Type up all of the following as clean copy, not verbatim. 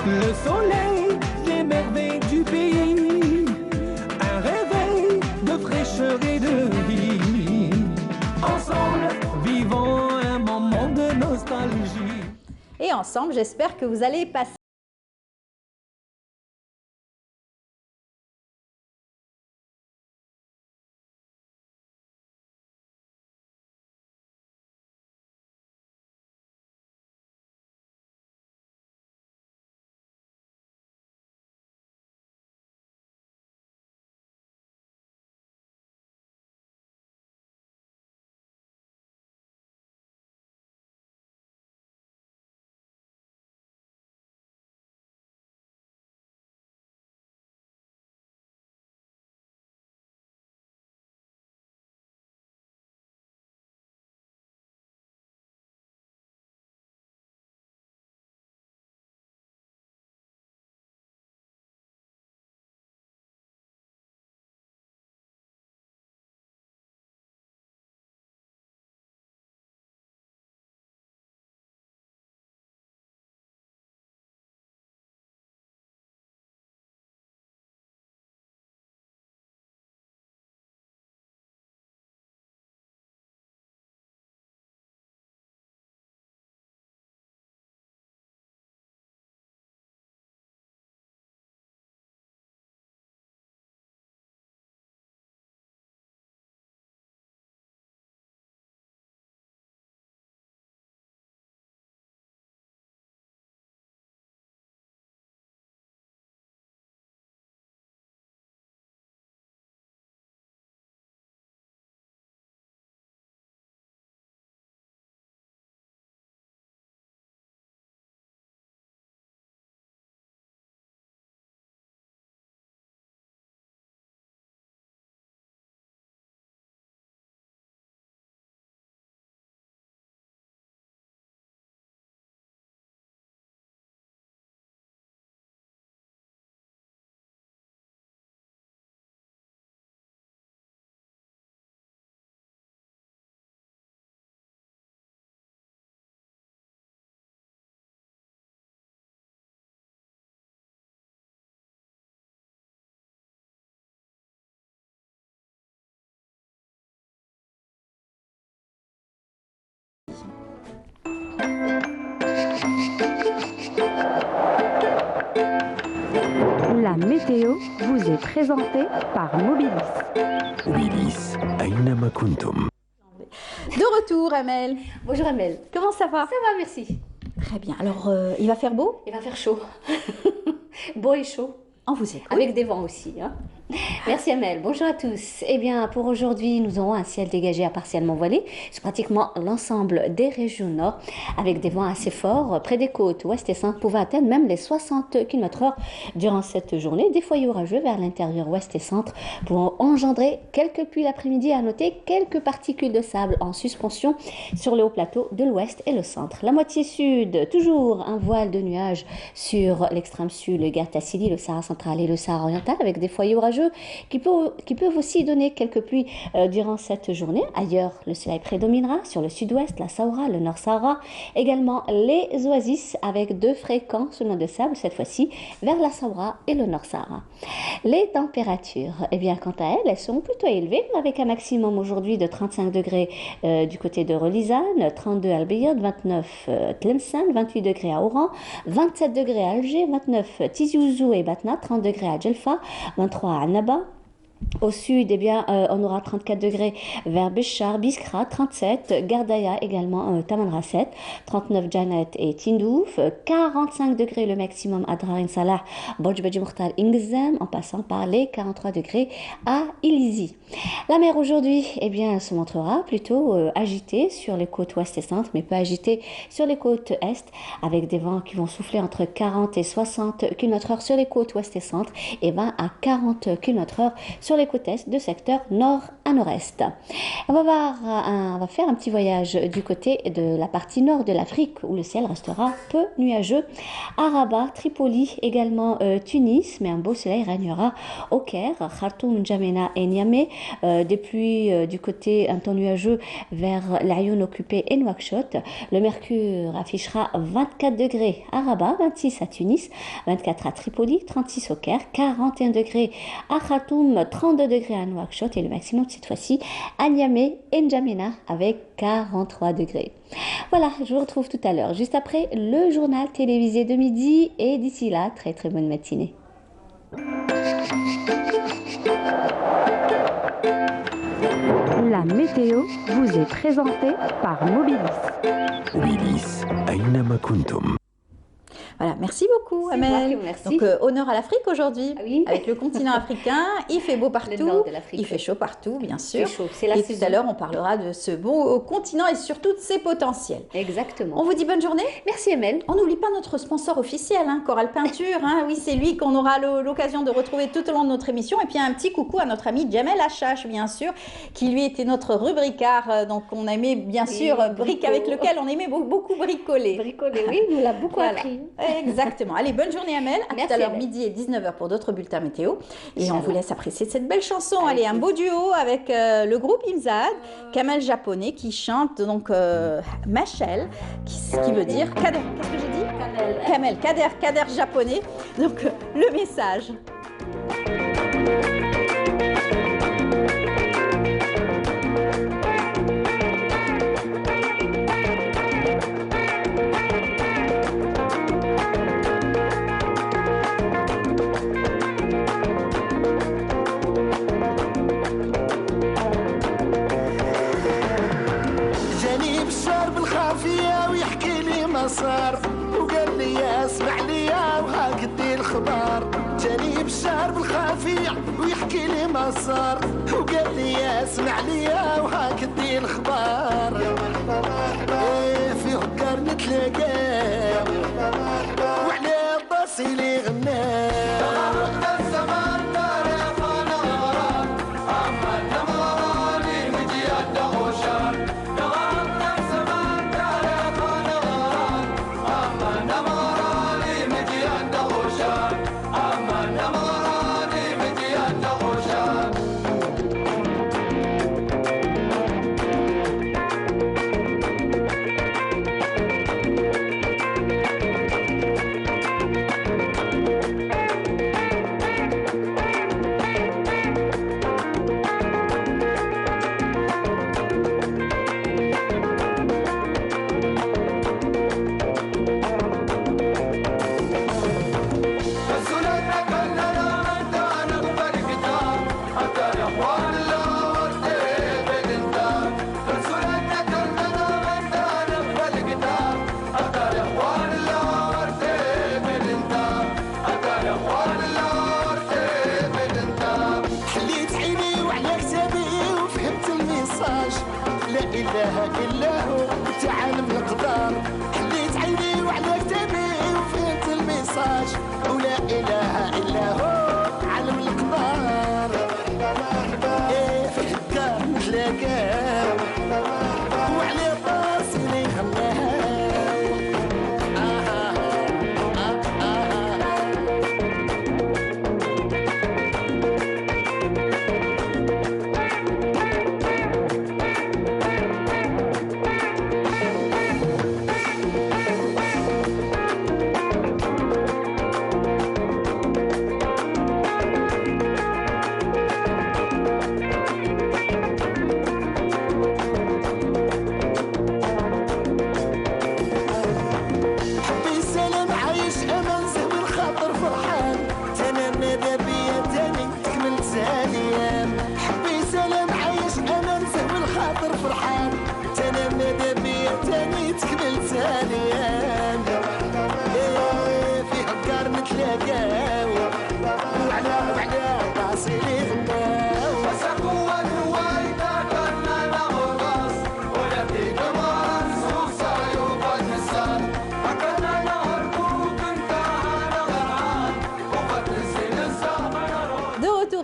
Le soleil, les merveilles du pays, un réveil de fraîcheur et de vie. Ensemble, vivons un moment de nostalgie. Et ensemble, j'espère que vous allez passer La météo vous est présentée par Mobilis. Mobilis, أينما كنتم. de retour, Amel. Bonjour Amel. Comment ça va? Ça va, merci. Très bien. Alors, il va faire beau? Il va faire chaud. Beau et chaud. On vous écoute. Avec des vents aussi. Hein. Merci Amel. Bonjour à tous. Eh bien, pour aujourd'hui, nous aurons un ciel dégagé à partiellement voilé sur pratiquement l'ensemble des régions nord, avec des vents assez forts près des côtes ouest et centre pouvant atteindre même les 60 km/h durant cette journée. Des foyers orageux vers l'intérieur ouest et centre pourront engendrer quelques pluies l'après-midi. À noter quelques particules de sable en suspension sur le haut plateau de l'ouest et le centre. La moitié sud, toujours un voile de nuages sur l'extrême sud, le Ghat Tassili, le Sahara central et le Sahara oriental, avec des foyers orageux qui peuvent aussi donner quelques pluies durant cette journée. Ailleurs, le soleil prédominera sur le sud-ouest, la Sahara, le Nord Sahara, également les oasis avec de fréquents soulèvements de sable, cette fois-ci vers la Sahara et le Nord Sahara. Les températures, eh bien, quant à elles seront plutôt élevées, avec un maximum aujourd'hui de 35 degrés du côté de Relizane, 32 à Albayad, 29 Tlemcen, 28 degrés à Oran, 27 degrés à Alger, 29 Tizi Ouzou et Batna, 30 degrés à Djelfa, 23 à Annaba. Au sud, eh bien, on aura 34 degrés vers Béchar, Biskra, 37, Gardaya également, Tamanrasset, 39 Janet et Tindouf, 45 degrés le maximum à Drarin Salah, Bojbaji Mokhtar Ingzem, en passant par les 43 degrés à Ilizi. La mer aujourd'hui, eh bien, se montrera plutôt agitée sur les côtes ouest et centre, mais peu agitée sur les côtes est, avec des vents qui vont souffler entre 40 et 60 km/h sur les côtes ouest et centre, et 20 à 40 km/h sur les côtes est de secteur nord à nord-est. On va faire un petit voyage du côté de la partie nord de l'Afrique où le ciel restera peu nuageux. À Rabat, Tripoli, également Tunis, mais un beau soleil régnera au Caire, Khartoum, N'Djamena et Niamey. Des pluies du côté un temps nuageux vers l'Ayoun occupé et Nouakchott. Le mercure affichera 24 degrés à Rabat, 26 à Tunis, 24 à Tripoli, 36 au Caire, 41 degrés à Khartoum, 32 degrés à Nouakchott et le maximum cette fois-ci à Niamey et N'Djamena avec 43 degrés. Voilà, je vous retrouve tout à l'heure, juste après le journal télévisé de midi et d'ici là, très très bonne matinée. La météo vous est présentée par Mobilis. Mobilis, أينما كنتم. Voilà, merci beaucoup, C'est moi Amel. qui vous remercie. Donc, honneur à l'Afrique aujourd'hui, Ah oui. avec le continent africain. Il fait beau partout, nord de l'Afrique. il fait chaud partout, bien Il sûr. fait chaud, c'est la et saison. tout à l'heure, on parlera de ce beau continent et surtout de ses potentiels. Exactement. On vous dit bonne journée. Merci Amel. On n'oublie pas notre sponsor officiel, Coral Peinture. Oui, c'est lui qu'on aura l'occasion de retrouver tout au long de notre émission. Et puis un petit coucou à notre ami Jamel Achache, bien sûr, qui lui était notre rubricard. Donc on aimait bien sûr brique avec lequel on aimait beaucoup bricoler. Bricoler, oui, nous l'a beaucoup Voilà. appris. Exactement. Allez, bonne journée Amel. À Merci, tout à l'heure, Amel. midi et 19h pour d'autres bulletins météo. Et on Inch'Allah. vous laisse apprécier cette belle chanson. Avec Allez, un beau duo avec le groupe Imzad, Kamel japonais qui chante donc Machel, qui veut dire Kader. Qu'est-ce que j'ai dit Kamel, Kader japonais. Donc le message. جاني بشار بالخافية ويحكي لي ما صار وقال لي اسمع لي وهاك دي الخبار جاني بشار بالخافية ويحكي لي ما صار وقال لي اسمع لي وهاك دي الخبار ايه فيه قرن نتلاقى وعلى الضاسي لي غنى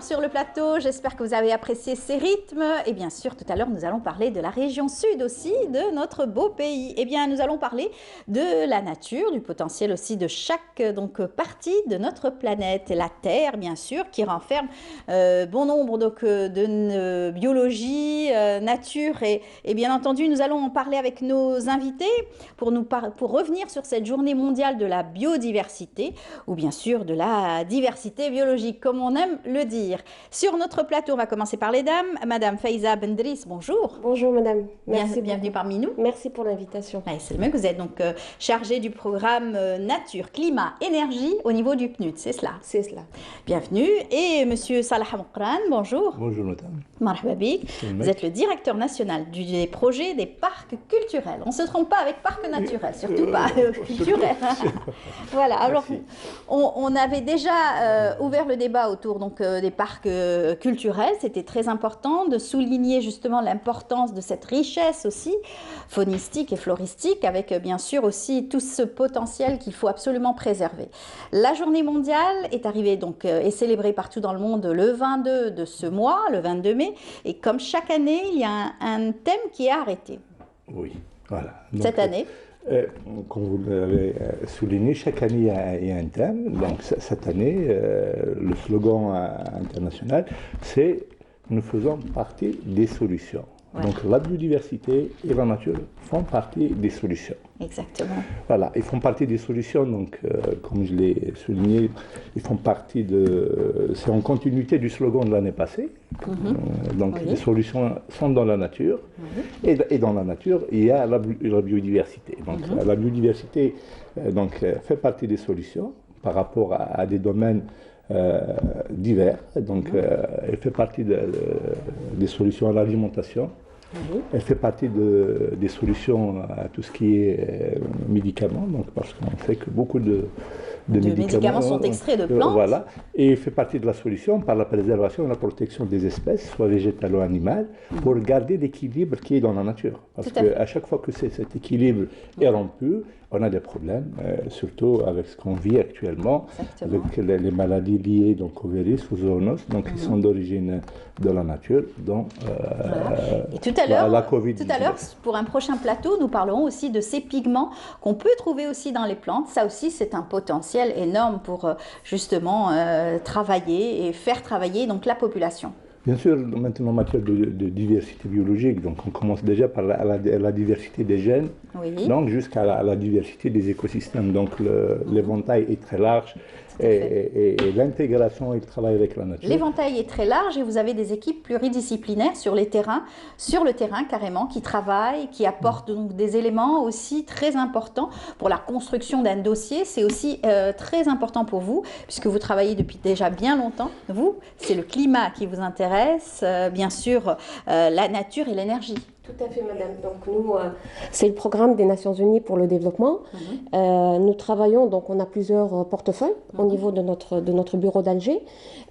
sur le plateau, j'espère que vous avez apprécié ces rythmes. Et bien sûr, tout à l'heure, nous allons parler de la région sud aussi, de notre beau pays. Eh bien, nous allons parler de la nature, du potentiel aussi de chaque partie de notre planète. La Terre, bien sûr, qui renferme bon nombre de biologie, nature. Et bien entendu, nous allons en parler avec nos invités pour revenir sur cette journée mondiale de la biodiversité, ou bien sûr de la diversité biologique, comme on aime le dire. Sur notre plateau, on va commencer par les dames. Madame Faiza Bendris, bonjour. Bonjour madame, Bienvenue parmi nous. Merci pour l'invitation. C'est le même que vous êtes donc chargée du programme Nature, Climat, Énergie au niveau du PNUD, c'est cela? C'est cela. Bienvenue. Et monsieur Salah Moukran, bonjour. Bonjour madame. Marhaba bik. Vous êtes le directeur national des projets des parcs culturels. On ne se trompe pas avec parcs naturels, surtout pas culturels. Voilà, alors on avait déjà ouvert le débat autour des parcs culturels. C'était très important de souligner justement l'importance de cette richesse aussi faunistique et floristique, avec bien sûr aussi tout ce potentiel qu'il faut absolument préserver. La journée mondiale est arrivée est célébrée partout dans le monde le 22 de ce mois, le 22 mai, et comme chaque année, il y a un thème qui est arrêté. Oui, voilà. Donc, cette année comme vous l'avez souligné, chaque année il y a un thème. Donc cette année, le slogan international, c'est « Nous faisons partie des solutions ». Ouais. Donc la biodiversité et la nature font partie des solutions. Exactement. Voilà, ils font partie des solutions, donc comme je l'ai souligné, ils font partie c'est en continuité du slogan de l'année passée. Donc les solutions sont dans la nature, et dans la nature, il y a la biodiversité. Donc la biodiversité fait partie des solutions par rapport à des domaines divers. Donc elle fait partie des solutions à l'alimentation. Elle fait partie des solutions à tout ce qui est médicaments, donc parce qu'on sait que beaucoup de médicaments sont extraits de plantes. Voilà, et elle fait partie de la solution par la préservation et la protection des espèces, soit végétales ou animales, pour garder l'équilibre qui est dans la nature. Parce qu'à chaque fois que cet équilibre est rompu, on a des problèmes, surtout avec ce qu'on vit actuellement, avec les maladies liées au virus, aux zoonoses, donc qui sont d'origine de la nature, dont et tout à l'heure, la COVID-19. Tout à l'heure, pour un prochain plateau, nous parlerons aussi de ces pigments qu'on peut trouver aussi dans les plantes. Ça aussi, c'est un potentiel énorme pour justement travailler et faire travailler la population. Bien sûr, maintenant en matière de diversité biologique, donc on commence déjà par la diversité des gènes, donc jusqu'à la diversité des écosystèmes. Donc l'éventail est très large et l'intégration et le travail avec la nature. L'éventail est très large et vous avez des équipes pluridisciplinaires sur le terrain carrément, qui travaillent, qui apportent donc des éléments aussi très importants pour la construction d'un dossier. C'est aussi très important pour vous, puisque vous travaillez depuis déjà bien longtemps. Vous, c'est le climat qui vous intéresse, bien sûr, la nature et l'énergie. Tout à fait, madame. Donc nous, c'est le programme des Nations Unies pour le développement. Nous travaillons, donc on a plusieurs portefeuilles au niveau de notre bureau d'Alger.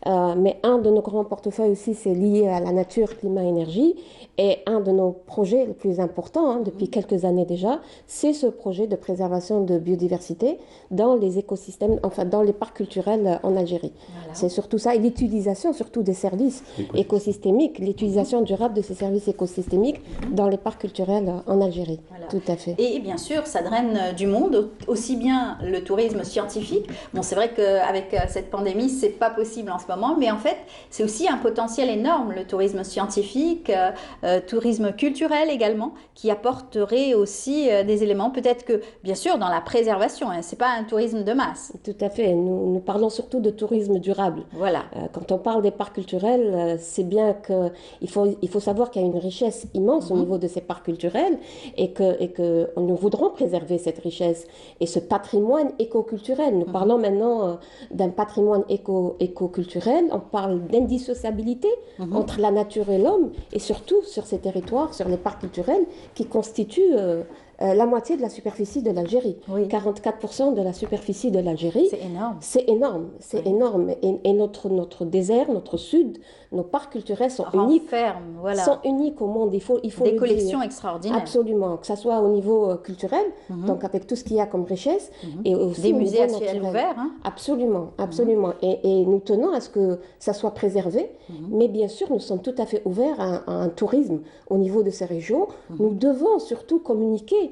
Mais un de nos grands portefeuilles aussi, c'est lié à la nature, climat, énergie. Et un de nos projets les plus importants, depuis quelques années déjà, c'est ce projet de préservation de biodiversité dans les écosystèmes, enfin dans les parcs culturels en Algérie. Voilà. C'est surtout ça, et l'utilisation surtout des services écosystémiques, l'utilisation durable de ces services écosystémiques dans les parcs culturels en Algérie. Voilà. Tout à fait. Et bien sûr, ça draine du monde, aussi bien le tourisme scientifique. Bon, c'est vrai qu'avec cette pandémie, c'est pas possible en ce moment, mais en fait, c'est aussi un potentiel énorme, le tourisme scientifique, tourisme culturel également, qui apporterait aussi des éléments, peut-être que, bien sûr, dans la préservation, c'est pas un tourisme de masse. Tout à fait. Nous parlons surtout de tourisme durable. Voilà. Quand on parle des parcs culturels, c'est bien qu'il faut savoir qu'il y a une richesse immense au niveau de ces parcs culturels et que nous voudrons préserver cette richesse et ce patrimoine éco-culturel. Nous parlons maintenant d'un patrimoine éco-culturel. On parle d'indissociabilité entre la nature et l'homme et surtout sur ces territoires, sur les parcs culturels qui constituent la moitié de la superficie de l'Algérie. Oui. 44% de la superficie de l'Algérie. C'est énorme. C'est énorme, c'est énorme. Et notre désert, notre sud, nos parcs culturels sont uniques. Voilà. Sont uniques au monde, il faut des le collections dire. extraordinaires. Absolument, que ce soit au niveau culturel, donc avec tout ce qu'il y a comme richesse, et aussi des au musées niveau à ciel naturel. ouvert. Hein. Absolument, absolument. Et nous tenons à ce que ça soit préservé, mais bien sûr, nous sommes tout à fait ouverts à un tourisme au niveau de ces régions. Nous devons surtout communiquer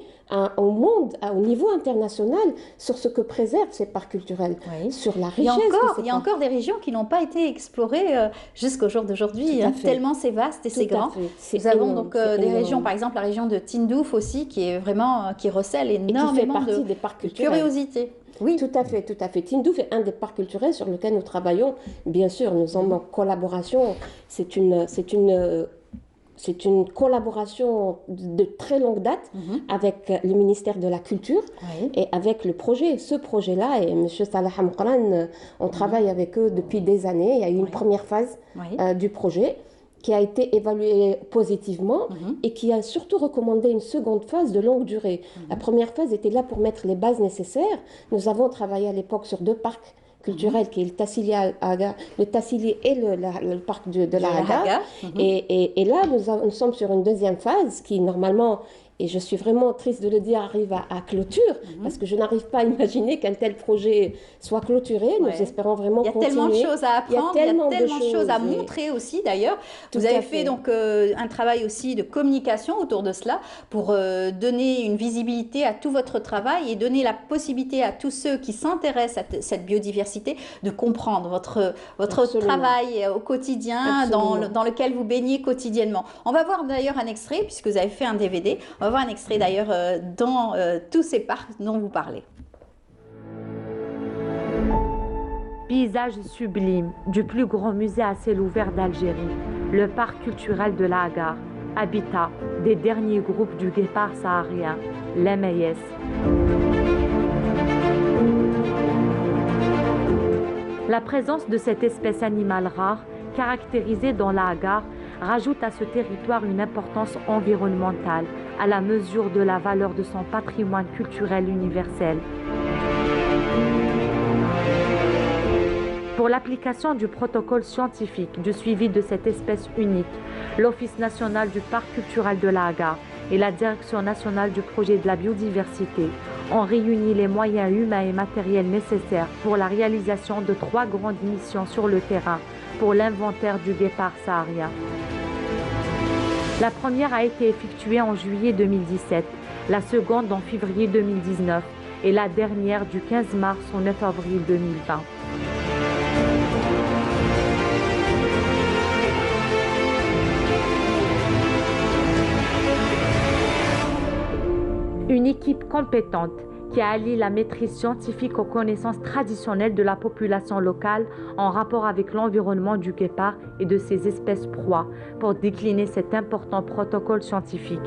au monde, au niveau international, sur ce que préservent ces parcs culturels, sur la richesse. Il y a encore des régions qui n'ont pas été explorées jusqu'au jour d'aujourd'hui, hein, tellement c'est vaste et c'est grand. Nous avons donc des régions, par exemple la région de Tindouf aussi, qui est vraiment qui recèle énormément des parcs culturels. Curiosité. Oui, tout à fait, tout à fait. Tindouf est un des parcs culturels sur lequel nous travaillons. Bien sûr, nous sommes en collaboration. C'est une collaboration de très longue date avec le ministère de la Culture et avec le projet. Ce projet-là, et M. Salah Hamqran, on travaille avec eux depuis des années. Il y a eu une première phase du projet qui a été évaluée positivement et qui a surtout recommandé une seconde phase de longue durée. La première phase était là pour mettre les bases nécessaires. Nous avons travaillé à l'époque sur 2 parcs culturel qui est le Tassili et le parc de la Haga. Et là, nous sommes sur une deuxième phase qui, normalement, et je suis vraiment triste de le dire, arrive à clôture, parce que je n'arrive pas à imaginer qu'un tel projet soit clôturé. Nous espérons vraiment continuer. Il y a tellement de choses à apprendre, il y a tellement de choses à montrer aussi d'ailleurs. Vous avez fait donc un travail aussi de communication autour de cela pour donner une visibilité à tout votre travail et donner la possibilité à tous ceux qui s'intéressent à cette biodiversité de comprendre votre travail au quotidien dans lequel vous baignez quotidiennement. On va voir d'ailleurs un extrait, puisque vous avez fait un DVD. On va voir un extrait d'ailleurs dans tous ces parcs dont vous parlez. Paysage sublime du plus grand musée à ciel ouvert d'Algérie, le parc culturel de la Hagar, habitat des derniers groupes du guépard saharien, les Meyès. La présence de cette espèce animale rare, caractérisée dans la Hagar, rajoute à ce territoire une importance environnementale à la mesure de la valeur de son patrimoine culturel universel. Pour l'application du protocole scientifique du suivi de cette espèce unique, l'Office national du parc culturel de la Hagar et la Direction nationale du projet de la biodiversité ont réuni les moyens humains et matériels nécessaires pour la réalisation de 3 grandes missions sur le terrain pour l'inventaire du guépard saharien. La première a été effectuée en juillet 2017, la seconde en février 2019 et la dernière du 15 mars au 9 avril 2020. Une équipe compétente qui allie la maîtrise scientifique aux connaissances traditionnelles de la population locale en rapport avec l'environnement du guépard et de ses espèces proies pour décliner cet important protocole scientifique.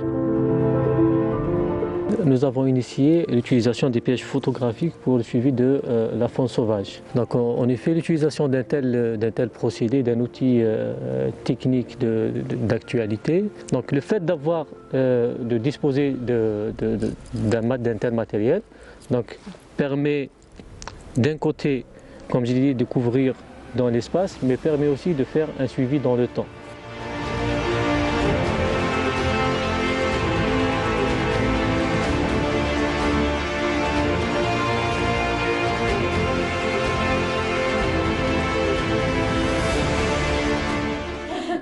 Nous avons initié l'utilisation des pièges photographiques pour le suivi de la faune sauvage. Donc en effet, l'utilisation d'un tel procédé, d'un outil technique d'actualité, donc le fait de disposer d'un tel matériel donc, permet d'un côté, comme je l'ai dit, de couvrir dans l'espace, mais permet aussi de faire un suivi dans le temps.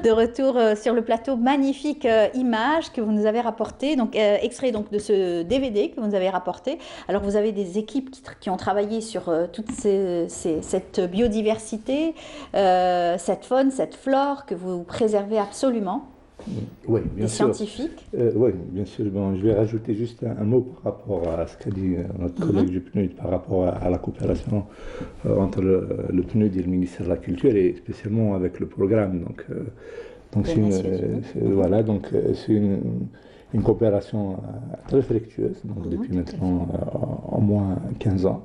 De retour sur le plateau, magnifique image que vous nous avez rapportée, donc extrait donc de ce DVD que vous nous avez rapporté. Alors vous avez des équipes qui ont travaillé sur toute cette biodiversité, cette faune, cette flore que vous préservez absolument. Oui, bien sûr. Scientifiques. Oui, bien sûr. Bon, je vais rajouter juste un mot par rapport à ce qu'a dit notre collègue du PNUD par rapport à la coopération entre le PNUD et le ministère de la Culture et spécialement avec le programme. Donc c'est une coopération très fructueuse depuis maintenant au moins 15 ans.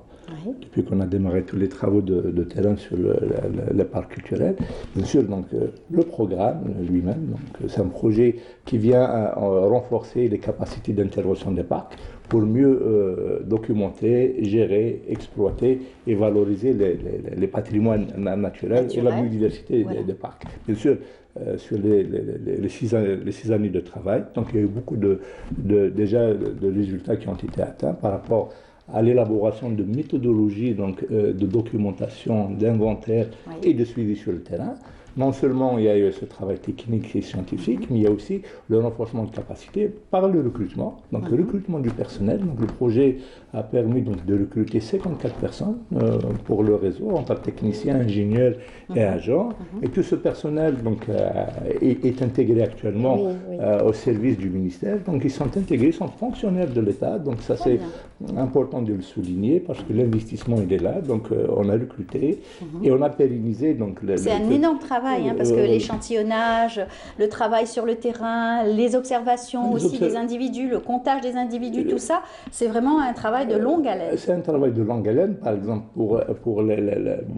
depuis qu'on a démarré tous les travaux de terrain sur le parc culturel. Bien sûr, donc, le programme lui-même, c'est un projet qui vient renforcer les capacités d'intervention des parcs pour mieux documenter, gérer, exploiter et valoriser les patrimoines naturels et la biodiversité des parcs. Bien sûr, sur les 6 années de travail, donc il y a eu beaucoup déjà de résultats qui ont été atteints par rapport à l'élaboration de méthodologies, donc, de documentation, d'inventaire et de suivi sur le terrain. Non seulement il y a eu ce travail technique et scientifique, mais il y a aussi le renforcement de capacité par le recrutement. Donc le recrutement du personnel. Donc le projet a permis donc, de recruter 54 personnes pour le réseau, entre techniciens, ingénieurs et agents. Et tout ce personnel donc, est intégré actuellement au service du ministère. Donc ils sont intégrés, ils sont fonctionnaires de l'État. Donc ça c'est important de le souligner parce que l'investissement il est là. Donc on a recruté et on a pérennisé. Donc, c'est un énorme travail. Parce que l'échantillonnage, le travail sur le terrain, les observations aussi des individus, le comptage des individus, tout ça, c'est vraiment un travail de longue haleine. C'est un travail de longue haleine, par exemple, pour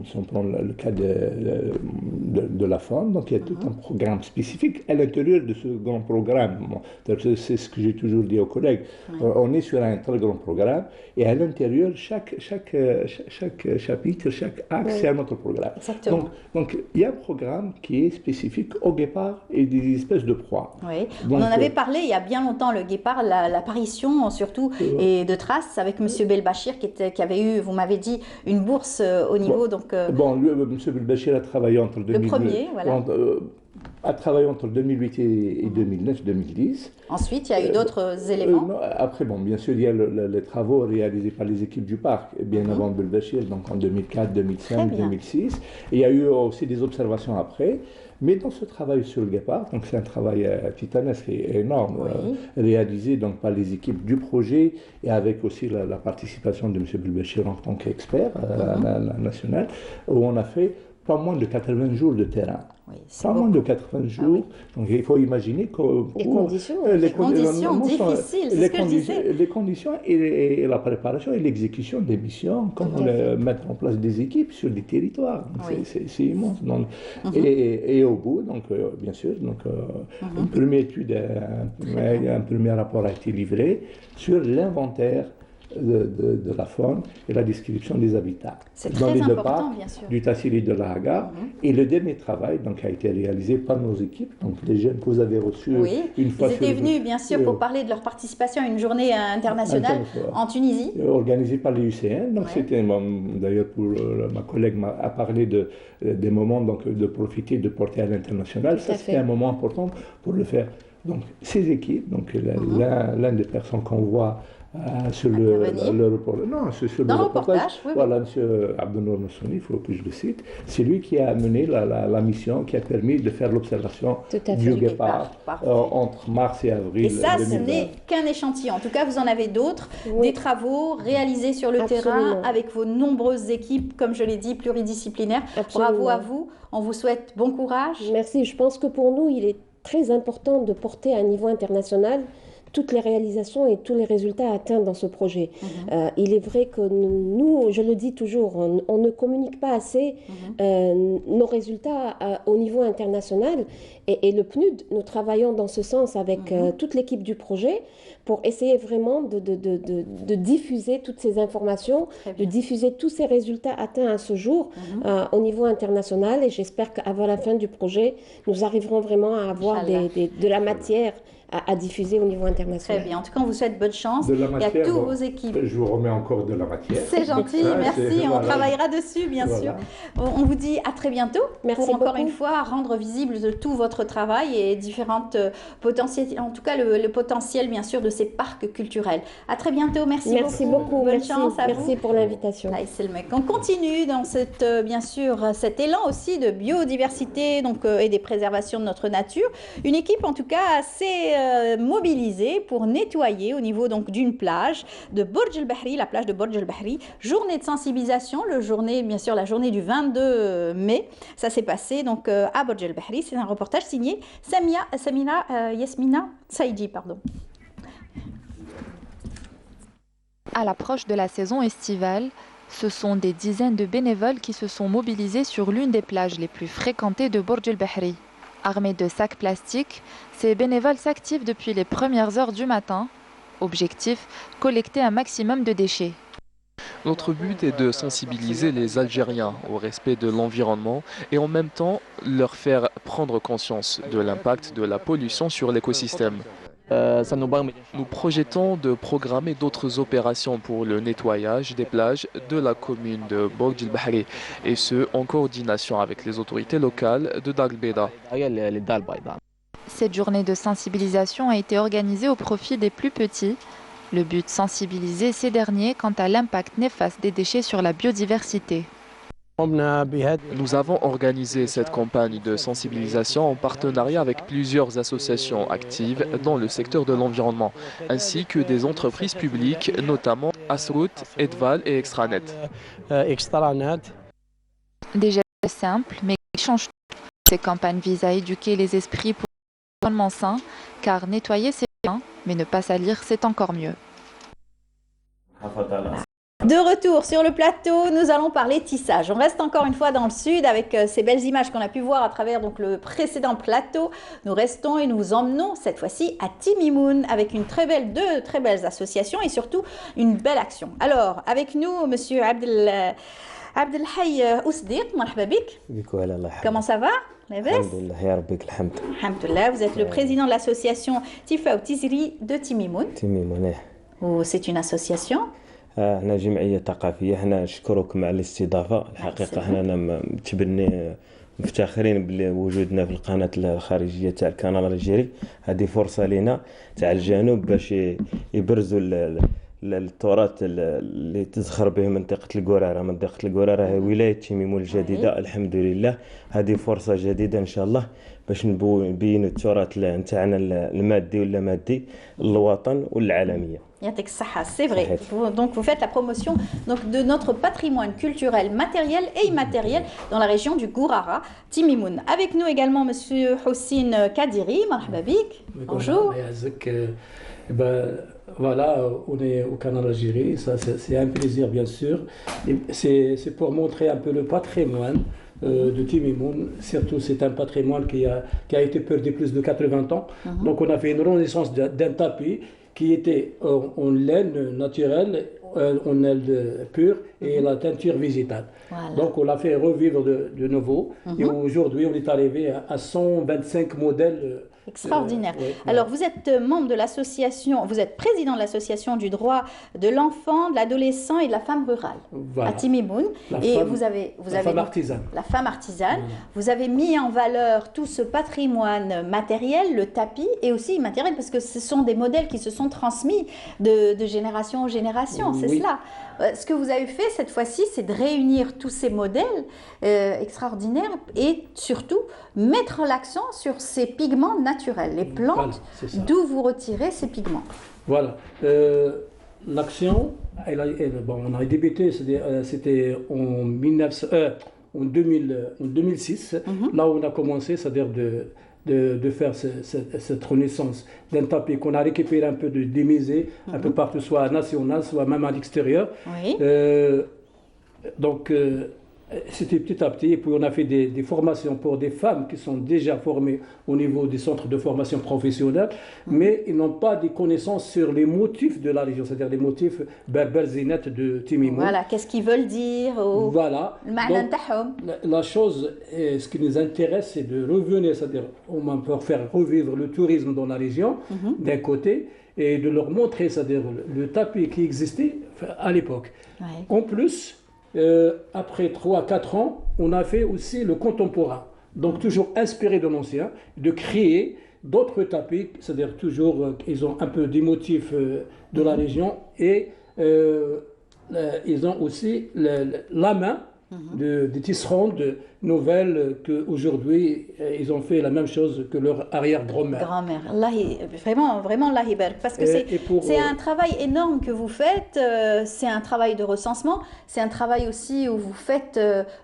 si on prend le cas de la faune, donc il y a tout un programme spécifique à l'intérieur de ce grand programme. C'est ce que j'ai toujours dit aux collègues. On est sur un très grand programme et à l'intérieur, chaque chapitre, chaque axe, c'est un autre programme. Donc il y a un programme qui est spécifique au guépard et des espèces de proies. Oui, donc, on en avait parlé il y a bien longtemps, le guépard, l'apparition surtout et de traces avec M. Belbachir qui avait eu, vous m'avez dit, une bourse au niveau... M. Belbachir a travaillé entre 2008, le premier, voilà. A travaillé entre 2008 et 2009-2010. Ensuite, il y a eu d'autres éléments. Après, bien sûr, il y a les travaux réalisés par les équipes du parc, bien avant Belbachir, donc en 2004, 2005, 2006. Et il y a eu aussi des observations après. Mais dans ce travail sur le guépard, donc c'est un travail titanesque et énorme, réalisé donc par les équipes du projet et avec aussi la participation de M. Belbachir en tant qu'expert national, où on a fait pas moins de 80 jours de terrain. Pas moins de 80 jours. Donc il faut imaginer que les conditions difficiles, c'est ce que je disais. Les conditions et la préparation et l'exécution des missions, comment mettre en place des équipes sur des territoires. C'est immense. Donc, et au bout, donc, bien sûr, donc, une première étude, un premier rapport a été livré sur l'inventaire de la faune et la description des habitats. C'est très important, bien sûr. Du Tassili de la Haga. Et le dernier travail donc, a été réalisé par nos équipes, donc les jeunes que vous avez reçus une fois. Ils étaient venus, bien sûr, pour parler de leur participation à une journée internationale en Tunisie. Organisée par les UCN. Donc c'était, d'ailleurs, ma collègue a parlé des moments donc, de profiter, de porter à l'international. Ça, c'était un moment important pour le faire. Donc ces équipes, donc l'un des personnes qu'on voit sur le reportage. Voilà, M. Abdenour Nossouni, il faut que je le cite. C'est lui qui a mené la mission qui a permis de faire l'observation du guépard entre mars et avril. Et ça, ce n'est qu'un échantillon. En tout cas, vous en avez d'autres, des travaux réalisés sur le terrain avec vos nombreuses équipes, comme je l'ai dit, pluridisciplinaires. Bravo à vous. On vous souhaite bon courage. Merci. Je pense que pour nous, il est très important de porter à un niveau international toutes les réalisations et tous les résultats atteints dans ce projet. Il est vrai que nous, je le dis toujours, on ne communique pas assez nos résultats au niveau international et le PNUD, nous travaillons dans ce sens avec toute l'équipe du projet pour essayer vraiment de diffuser toutes ces informations, de diffuser tous ces résultats atteints à ce jour au niveau international et j'espère qu'avant la fin du projet, nous arriverons vraiment à avoir de la matière à diffuser au niveau international. Très bien. En tout cas, on vous souhaite bonne chance et à toutes vos équipes. Je vous remets encore de la matière. C'est gentil, merci. On travaillera dessus, bien sûr. On vous dit à très bientôt pour encore une fois rendre visible tout votre travail et différentes potentialités, en tout cas le potentiel, bien sûr, de ces parcs culturels. À très bientôt. Merci beaucoup. Bonne chance à vous. Merci pour l'invitation. On continue dans bien sûr, cet élan aussi de biodiversité et des préservations de notre nature. Une équipe, en tout cas, assez mobilisés pour nettoyer au niveau donc d'une plage de Borj El Bahri, la plage de Borj El Bahri. Journée de sensibilisation, la journée du 22 mai. Ça s'est passé donc à Borj El Bahri. C'est un reportage signé Yasmina Saïdi, pardon. À l'approche de la saison estivale, Ce sont des dizaines de bénévoles qui se sont mobilisés sur l'une des plages les plus fréquentées de Bourj el-Bahri. Armés de sacs plastiques, ces bénévoles s'activent depuis les premières heures du matin. Objectif, collecter un maximum de déchets. Notre but est de sensibiliser les Algériens au respect de l'environnement et en même temps leur faire prendre conscience de l'impact de la pollution sur l'écosystème. Nous projetons de programmer d'autres opérations pour le nettoyage des plages de la commune de Bourj el-Bahri et ce en coordination avec les autorités locales de Dar el-Beida. Cette journée de sensibilisation a été organisée au profit des plus petits. Le but, sensibiliser ces derniers quant à l'impact néfaste des déchets sur la biodiversité. Nous avons organisé cette campagne de sensibilisation en partenariat avec plusieurs associations actives dans le secteur de l'environnement, ainsi que des entreprises publiques, notamment Asrout, Edval et Extranet. Des gestes simples, mais qui changent tout. Ces campagnes visent à éduquer les esprits pour un environnement sain, car nettoyer c'est bien, mais ne pas salir c'est encore mieux. De retour sur le plateau, nous allons parler tissage. On reste encore une fois dans le sud avec ces belles images qu'on a pu voir à travers donc, le précédent plateau. Nous restons et nous vous emmenons cette fois-ci à Timimoun avec deux très belles associations et surtout une belle action. Alors, avec nous, monsieur Abdelhai Ousdiq, marhaba bik. Comment ça va? Alhamdulillah, vous êtes le président de l'association Tifa ou Tizri de Timimoun. C'est une association. احنا جمعيه ثقافيه. احنا نشكركم على الاستضافه. الحقيقه احنا متبني مفتخرين بوجودنا في القناه الخارجيه تاع الكنال الجزائري. هذه فرصه لنا تاع الجنوب باش يبرزوا التراث اللي تزخر به منطقه القراره. منطقه القراره هي ولايه تيميمون الجديده. الحمد لله هذه فرصه جديده ان شاء الله باش نبينوا التراث نتاعنا المادي ولا مادي الوطن والعالميه. C'est vrai. Donc vous faites la promotion de notre patrimoine culturel matériel et immatériel dans la région du Gourara, Timimoun. Avec nous également monsieur Houssine Kadiri, marhaba bik. Bonjour. Voilà, on est au Canal Algérie, ça c'est un plaisir bien sûr. C'est pour montrer un peu le patrimoine de Timimoun. Surtout c'est un patrimoine qui a été perdu plus de 80 ans. Donc on a fait une renaissance d'un tapis qui était en laine naturelle, en laine pure et la teinture végétale. Voilà. Donc on l'a fait revivre de nouveau. Et aujourd'hui on est arrivé à 125 modèles. Extraordinaire. Alors vous êtes membre de l'association, vous êtes président de l'association du droit de l'enfant, de l'adolescent et de la femme rurale à Timimoun. La femme artisane. La femme artisane. Vous avez mis en valeur tout ce patrimoine matériel, le tapis, et aussi immatériel, parce que ce sont des modèles qui se sont transmis de génération en génération, c'est cela. Ce que vous avez fait cette fois-ci, c'est de réunir tous ces modèles extraordinaires et surtout mettre l'accent sur ces pigments naturels, les plantes, d'où vous retirez ces pigments. Voilà. L'action, on a débuté, c'était en 2006, là où on a commencé, c'est-à-dire de faire cette renaissance d'un tapis qu'on a récupéré un peu des musées, un peu partout, soit national, soit même à l'extérieur. Donc, c'était petit à petit, et puis on a fait des formations pour des femmes qui sont déjà formées au niveau des centres de formation professionnelle, mais ils n'ont pas des connaissances sur les motifs de la région, c'est-à-dire les motifs berbères zinettes de Timimoun. Voilà, qu'est-ce qu'ils veulent dire Voilà. Donc, la chose, ce qui nous intéresse, c'est de revenir, c'est-à-dire on peut faire revivre le tourisme dans la région, d'un côté, et de leur montrer, c'est-à-dire le tapis qui existait à l'époque. En plus, après 3-4 ans, on a fait aussi le contemporain. Donc toujours inspiré de l'ancien, de créer d'autres tapis, c'est-à-dire toujours ils ont un peu des motifs de la région et ils ont aussi la main des tisserands de nouvelles qu'aujourd'hui ils ont fait la même chose que leur arrière-grand-mère. Vraiment lahiber, parce que c'est un travail énorme que vous faites, c'est un travail de recensement, c'est un travail aussi où vous faites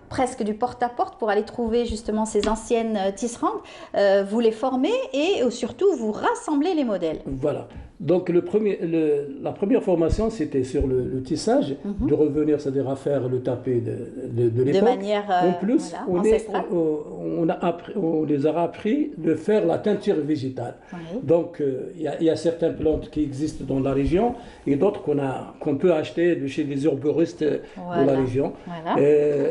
presque du porte-à-porte pour aller trouver justement ces anciennes tisserandes, vous les formez et surtout vous rassemblez les modèles. Voilà, Donc la première formation, c'était sur le tissage, de revenir, c'est-à-dire à faire le tapé de l'époque. De manière en plus, ancestrale. on les a appris de faire la teinture végétale. Oui. Donc, il y a certaines plantes qui existent dans la région et d'autres qu'on peut acheter de chez des herboristes de la région. Voilà.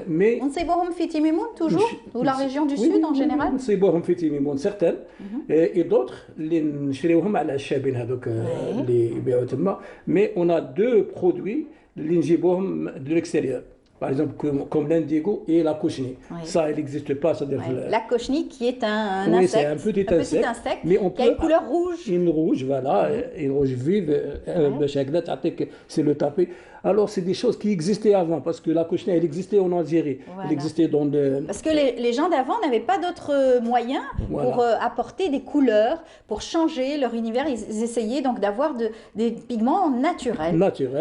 Mais on sait voir في تيميمون toujours ou la région du sud en général. On sait voir في تيميمون certaines et d'autres اللي نشريوهم على الشابين هذوك اللي يبيعوا تما. Mais on a deux produits اللي نجيبوهم de l'extérieur. Par exemple, comme l'indigo et la cochenille. Oui. Ça, il n'existe pas. La cochenille qui est un insecte. Oui, c'est un petit insecte mais on qui a une couleur rouge. Une rouge, voilà, une rouge vive. C'est le tapé. Alors, c'est des choses qui existaient avant, parce que la cochenille, elle existait en Algérie. Voilà. Elle existait dans Parce que les gens d'avant n'avaient pas d'autres moyens pour apporter des couleurs, pour changer leur univers. Ils essayaient donc d'avoir des pigments naturels.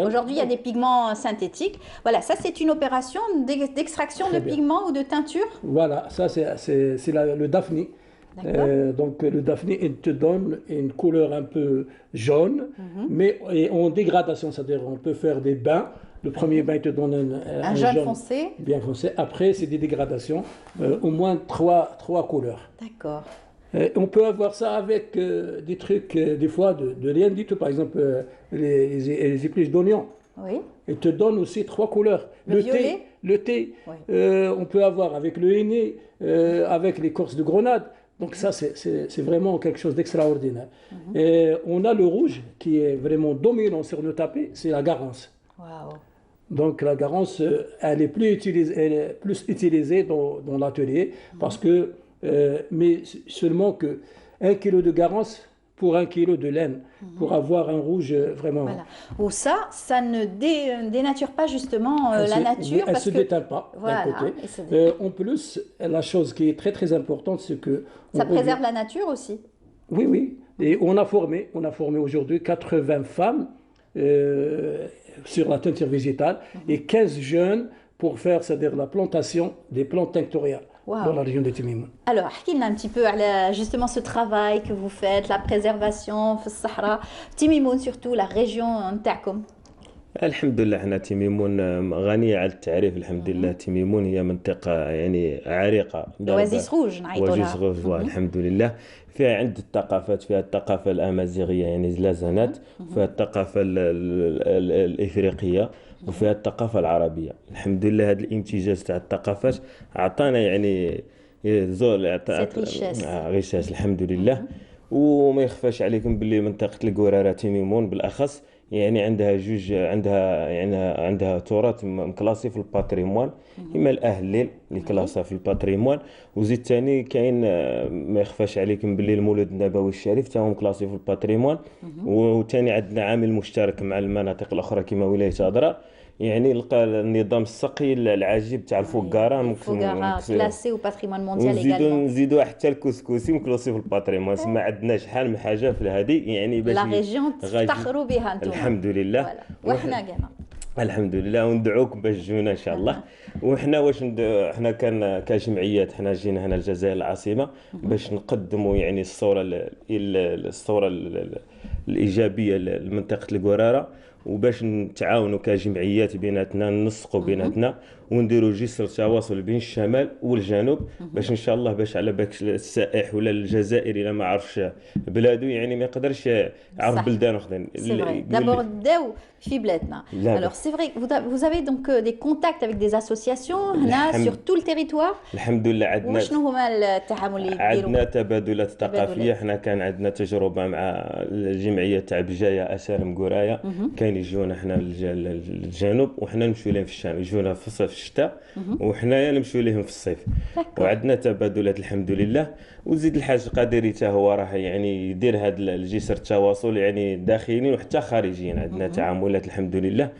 Aujourd'hui, il y a des pigments synthétiques. Voilà, ça, c'est une opération d'extraction de pigments ou de teinture. Voilà, ça, c'est le daphné. Donc le daphné, il te donne une couleur un peu jaune, mais en dégradation, c'est-à-dire on peut faire des bains. Le premier bain, il te donne un jaune foncé. Bien foncé. Après, c'est des dégradations, au moins trois couleurs. D'accord. On peut avoir ça avec des trucs, des fois, de rien du tout. Par exemple, les épluches d'oignons. Oui. Ils te donnent aussi trois couleurs. Le thé, oui. On peut avoir avec le henné, avec l'écorce de grenade. Donc ça, c'est vraiment quelque chose d'extraordinaire. Et on a le rouge qui est vraiment dominant sur le tapis, c'est la garance. Wow. Donc la garance, elle est plus utilisée dans l'atelier, parce que, mais seulement que 1 kilo de garance pour 1 kilo de laine, pour avoir un rouge vraiment... Voilà. Ou ça ne dénature pas justement la nature. Elle ne se déteint pas, voilà, d'un côté. En plus, la chose qui est très très importante, c'est que... Ça préserve la nature aussi. Oui, oui. Et on a formé aujourd'hui 80 femmes sur la teinture végétale et 15 jeunes pour faire, c'est-à-dire la plantation des plantes tinctoriales. Wow. Dans la région de Timimoun. Alors, expliquez-nous un petit peu justement ce travail que vous faites, la préservation في الصحراء, Timimoun surtout, la région نتاعكم. الحمد لله احنا تيميمون غنية على التعريف. الحمد لله تيميمون هي منطقة يعني عريقة. وازيس روج نعيطوا لها. وازيس روج الحمد لله. فيها عدة ثقافات، فيها الثقافة الأمازيغية يعني زلازنات، فيها الثقافة الإفريقية، وفيها الثقافة العربية. الحمد لله هذه الامتزاج تاع الثقافات عطانا يعني زول غيشاش الحمد لله. وما يخفاش عليكم باللي منطقة القرارة تيميمون بالأخص يعني عندها تراث مكلاسي في الباتريمون، إما الأهليل اللي كلاسا في الباتريمون، وزيد ثاني كاين ما يخفاش عليكم باللي المولد النبوي الشريف تا هو كلاسي في الباتريمون. وثاني عندنا عامل مشترك مع المناطق الأخرى كما ولاية أدرا، يعني النظام السقي العجيب تاع الفقاره كلاسي وباتريمون مونديال. نزيدوا حتى الكسكسي مكلاسي في الباتريمون. ما عندنا شحال من حاجه في هذه يعني باش لا ريجيون تفتخروا بها انتم. الحمد لله. وحنا كاع الحمد لله وندعوكم باش تجونا ان شاء الله. وحنا حنا كجمعيات حنا جينا هنا الجزائر العاصمه باش نقدموا يعني الصوره الايجابيه لمنطقه القراره، وباش نتعاونوا كجمعيات بيناتنا، ننسقوا بيناتنا ونديروا جسر تواصل بين الشمال والجنوب، باش ان شاء الله باش على بالك السائح ولا الجزائري الا ما عرفش بلادو يعني ما يقدرش يعرف بلدان اخرين. D'abord بداو في بلادنا. Alors c'est vrai, vous avez donc des contacts avec des associations هنا sur tout le territoire. الحمد لله عندنا. وشنو هما التعامل اللي يديروا؟ عندنا تبادلات ثقافيه. حنا كان عندنا تجربه مع الجمعيه تاع بجايه اسالم قرايه، كاين يجونا حنا للجنوب وحنا نمشيو لهم في الشام، يجونا في الشتاء وحنايا نمشيو لهم في الصيف. وعندنا تبادلات الحمد لله. وزيد الحاج قادري حتى هو راه يعني يدير هذا الجسر التواصل يعني داخليين وحتى خارجيين، عندنا تعاملات الحمد لله.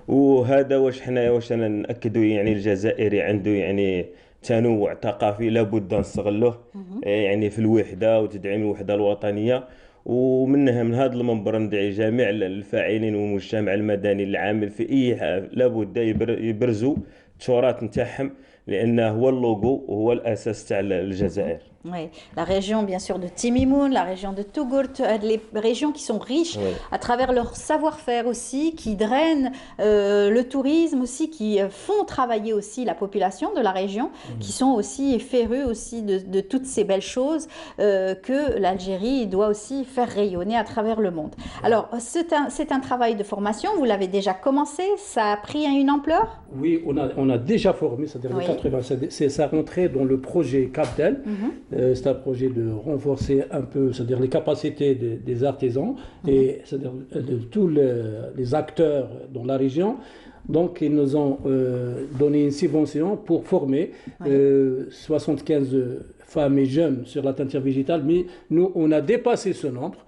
وهذا واش انا ناكدوا يعني الجزائري عنده يعني تنوع ثقافي لابد نستغلوه يعني في الوحده وتدعيم الوحده الوطنيه. من هذا المنبر ندعي جميع الفاعلين والمجتمع المدني العامل في اي لابد يبرزوا التراث نتاعهم لانه هو اللوغو وهو الاساس تاع الجزائر. Oui, la région bien sûr de Timimoun, la région de Tougourt, les régions qui sont riches à travers leur savoir-faire aussi, qui drainent le tourisme aussi, qui font travailler aussi la population de la région, qui sont aussi férus aussi de toutes ces belles choses que l'Algérie doit aussi faire rayonner à travers le monde. Alors c'est un travail de formation, vous l'avez déjà commencé, ça a pris une ampleur? Oui, on a déjà formé, c'est-à-dire les 80, ça rentrait dans le projet CAPDEL. C'est un projet de renforcer un peu, c'est-à-dire les capacités des artisans et c'est-à-dire de tous les acteurs dans la région. Donc, ils nous ont donné une subvention pour former 75 femmes et jeunes sur la teinture végétale, mais nous, on a dépassé ce nombre.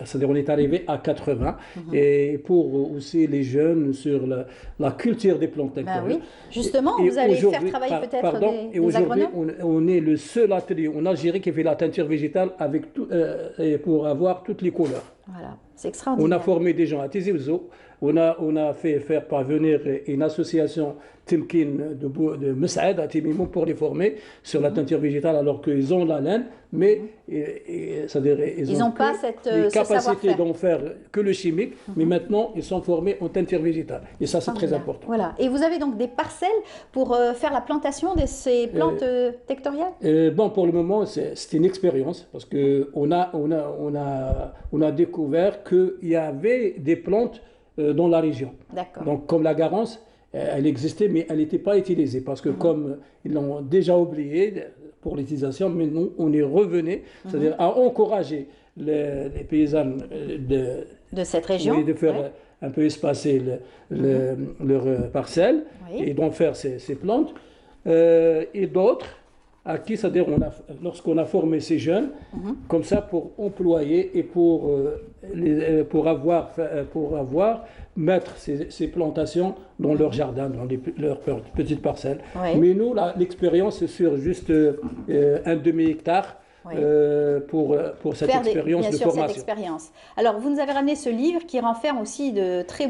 C'est-à-dire on est arrivé à 80 et pour aussi les jeunes sur la culture des plantes actuelles. Oui. Justement, vous allez faire travailler peut-être des agronomes. On est le seul atelier en Algérie qui fait la teinture végétale avec pour avoir toutes les couleurs. Voilà, c'est extraordinaire. On a formé des gens à Tizi Ouzou, on a fait faire parvenir une association Timkin de Messaad à Timimoun pour les former sur la teinture végétale alors qu'ils ont la laine, mais ils n'ont pas cette capacité d'en faire que le chimique, mais maintenant ils sont formés en teinture végétale et ça c'est très important. Voilà. Et vous avez donc des parcelles pour faire la plantation de ces plantes tectoriales? Bon, pour le moment c'est une expérience parce que on a découvert qu'il y avait des plantes dans la région. Donc comme la garance, elle existait, mais elle n'était pas utilisée parce que comme ils l'ont déjà oublié pour l'utilisation, mais nous, on est revenu, c'est-à-dire à encourager les paysannes de cette région de faire un peu espacer leurs parcelles et d'en faire ces plantes. Et d'autres à qui, c'est-à-dire lorsqu'on a formé ces jeunes, comme ça pour employer et pour mettre ces plantations dans leur jardin, dans leurs petites parcelles. Mais nous, l'expérience c'est sur juste un demi-hectare. Pour cette expérience de formation. Alors, vous nous avez ramené ce livre qui renferme aussi de très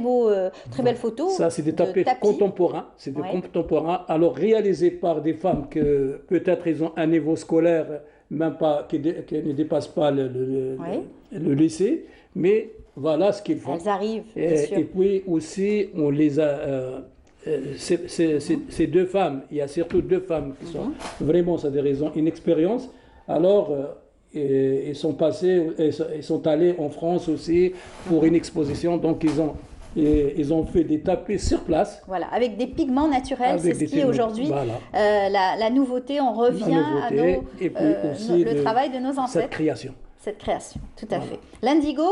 belles photos. Ça, c'est des tapis contemporains. C'est des contemporains. Alors, réalisés par des femmes que peut-être ils ont un niveau scolaire même pas qui ne dépasse pas le lycée, mais voilà ce qu'ils font. Elles arrivent. Bien sûr. Et puis aussi, on les a. Ces deux femmes, il y a surtout deux femmes qui sont vraiment, c'est-à-dire ils ont une expérience. Alors, ils sont allés en France aussi pour une exposition. Donc, ils ont fait des tapis sur place. Voilà, avec des pigments naturels, c'est ce qui est aujourd'hui la nouveauté. On revient à le travail de nos ancêtres. Cette création. Cette création, tout à fait. L'indigo,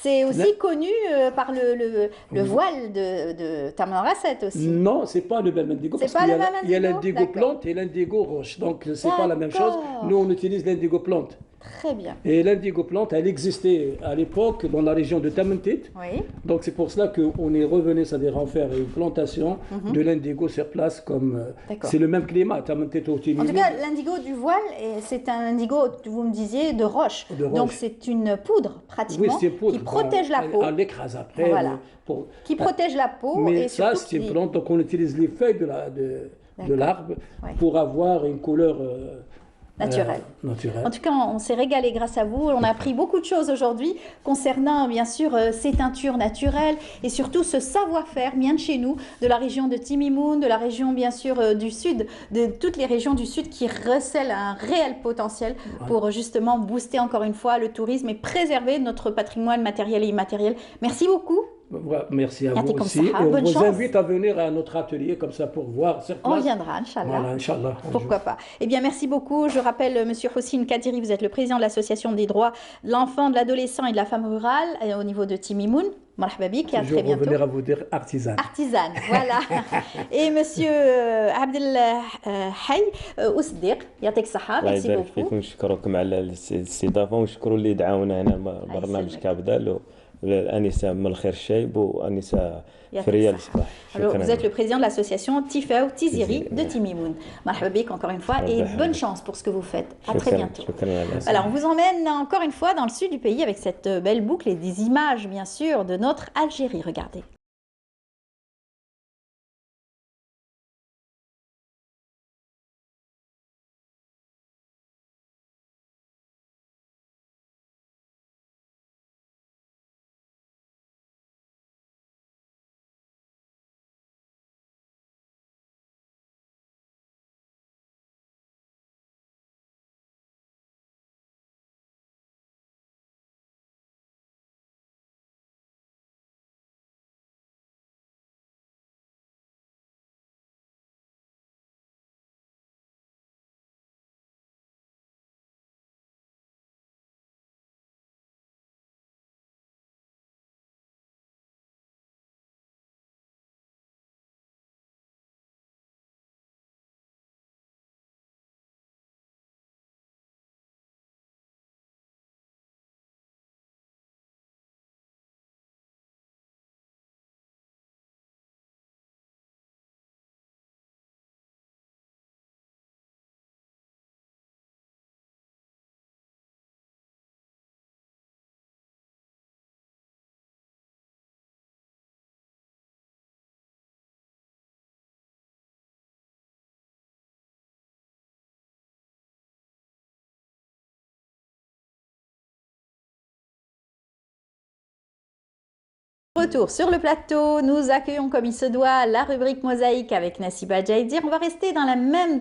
c'est aussi connu par le voile de Tamanrasset aussi. Non, c'est pas le même indigo. C'est pas le même indigo. Il y a l'indigo plante et l'indigo roche. Donc, c'est pas la même chose. Nous, on utilise l'indigo plante. Très bien. Et l'indigo plante, elle existait à l'époque dans la région de Tamantit. Oui. Donc, c'est pour cela qu'on est revenu, c'est-à-dire en faire une plantation de l'indigo sur place. C'est le même climat, Tamantit au Timimoun. En tout cas, l'indigo du voile, c'est un indigo, vous me disiez, de roche. Donc, c'est une poudre, pratiquement, qui protège la peau. On l'écrase après. Voilà. Qui protège la peau. Mais ça, c'est une plante, donc on utilise les feuilles de l'arbre pour avoir une couleur naturelle. En tout cas, on s'est régalé grâce à vous. On a appris beaucoup de choses aujourd'hui concernant, bien sûr, ces teintures naturelles et surtout ce savoir-faire, bien de chez nous, de la région de Timimoun, de la région, bien sûr, du sud, de toutes les régions du sud qui recèlent un réel potentiel pour justement booster encore une fois le tourisme et préserver notre patrimoine matériel et immatériel. Merci beaucoup. Merci à vous aussi. Et on vous invite à venir à notre atelier comme ça pour voir sur place. On viendra, Inch'Allah. Voilà, Inch'Allah. Pourquoi pas. Eh bien, merci beaucoup. Je rappelle, Monsieur Houssine Kadiri, vous êtes le président de l'Association des droits de l'enfant, de l'adolescent et de la femme rurale au niveau de Timimoun. Marhaba bik, à très bientôt. Je vais revenir à vous dire artisane. Artisane, voilà. Et Monsieur Abdel Hay Ousdir, يعطيك الصحة. Merci beaucoup. فيكم نشكركم على الاستضافة ونشكروا اللي دعونا هنا برنامج كابدال. Anissa Malkhair Cheib ou Anissa Frial Sabah. Alors, vous êtes le président de l'association Tifaou Tiziri de Timimoun. Marhaba bik encore une fois et bonne chance pour ce que vous faites. À très bientôt. Alors, on vous emmène encore une fois dans le sud du pays avec cette belle boucle et des images, bien sûr, de notre Algérie. Regardez. retour sur le plateau, nous accueillons comme il se doit la rubrique mosaïque avec Nassiba Djaïdir. On va rester dans la même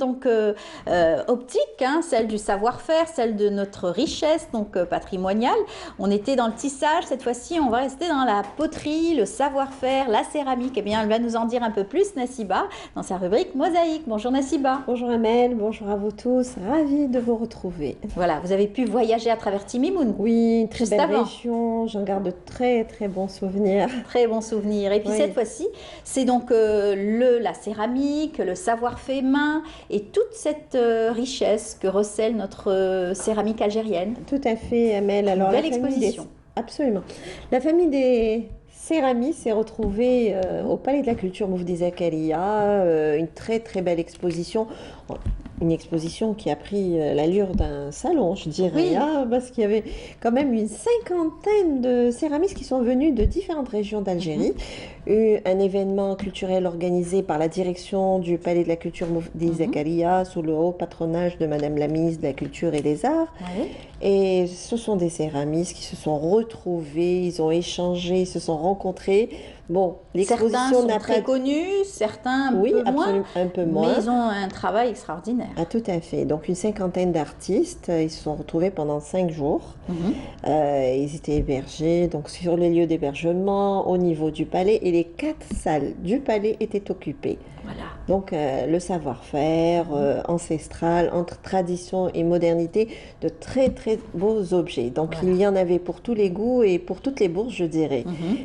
optique, hein, celle du savoir-faire, celle de notre richesse patrimoniale. On était dans le tissage, cette fois-ci on va rester dans la poterie, le savoir-faire, la céramique. Eh bien elle va nous en dire un peu plus, Nassiba, dans sa rubrique mosaïque. Bonjour Nassiba. Bonjour Amel, bonjour à vous tous, ravie de vous retrouver. Voilà, vous avez pu voyager à travers Timimoun. Oui, très belle région, j'en garde de très très bons souvenirs. Très bons souvenirs. Et puis cette fois-ci, c'est donc la céramique, le savoir-faire main et toute cette richesse que recèle notre céramique algérienne. Tout à fait, Amel. Alors, belle exposition. Absolument. La famille des céramistes s'est retrouvée au Palais de la Culture Moufdi Zakaria, une très très belle exposition. Une exposition qui a pris l'allure d'un salon, je dirais, parce qu'il y avait quand même une cinquantaine de céramistes qui sont venus de différentes régions d'Algérie. Un événement culturel organisé par la direction du Palais de la Culture Moufdi Zakaria sous le haut patronage de Madame la ministre de la Culture et des Arts. Et ce sont des céramistes qui se sont retrouvés, ils ont échangé, ils se sont rencontrés. Bon, l'exposition n'a pas très connus, certains un peu moins, mais ils ont un travail extraordinaire. Ah, tout à fait. Donc une cinquantaine d'artistes, ils se sont retrouvés pendant 5 jours. Ils étaient hébergés donc sur les lieux d'hébergement au niveau du palais et les 4 salles du palais étaient occupées. Voilà. Donc le savoir-faire ancestral entre tradition et modernité, de très très beaux objets. Donc il y en avait pour tous les goûts et pour toutes les bourses, je dirais.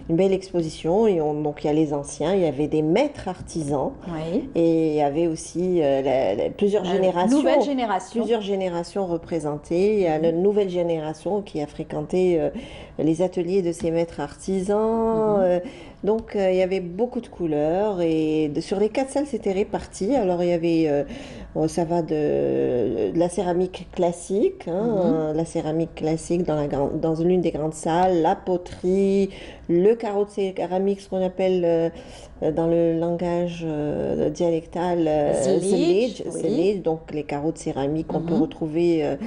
Une belle exposition. Et donc il y a les anciens, il y avait des maîtres artisans et il y avait aussi plusieurs générations. Nouvelle génération. Plusieurs générations représentées. Il y a la nouvelle génération qui a fréquenté les ateliers de ces maîtres artisans. Donc il y avait beaucoup de couleurs et sur les 4 salles c'était réparti. Alors il y avait, ça va de la céramique classique, la céramique classique dans l'une des grandes salles, la poterie, le carreau de céramique, ce qu'on appelle dans le langage dialectal zlij, donc les carreaux de céramique qu'on peut retrouver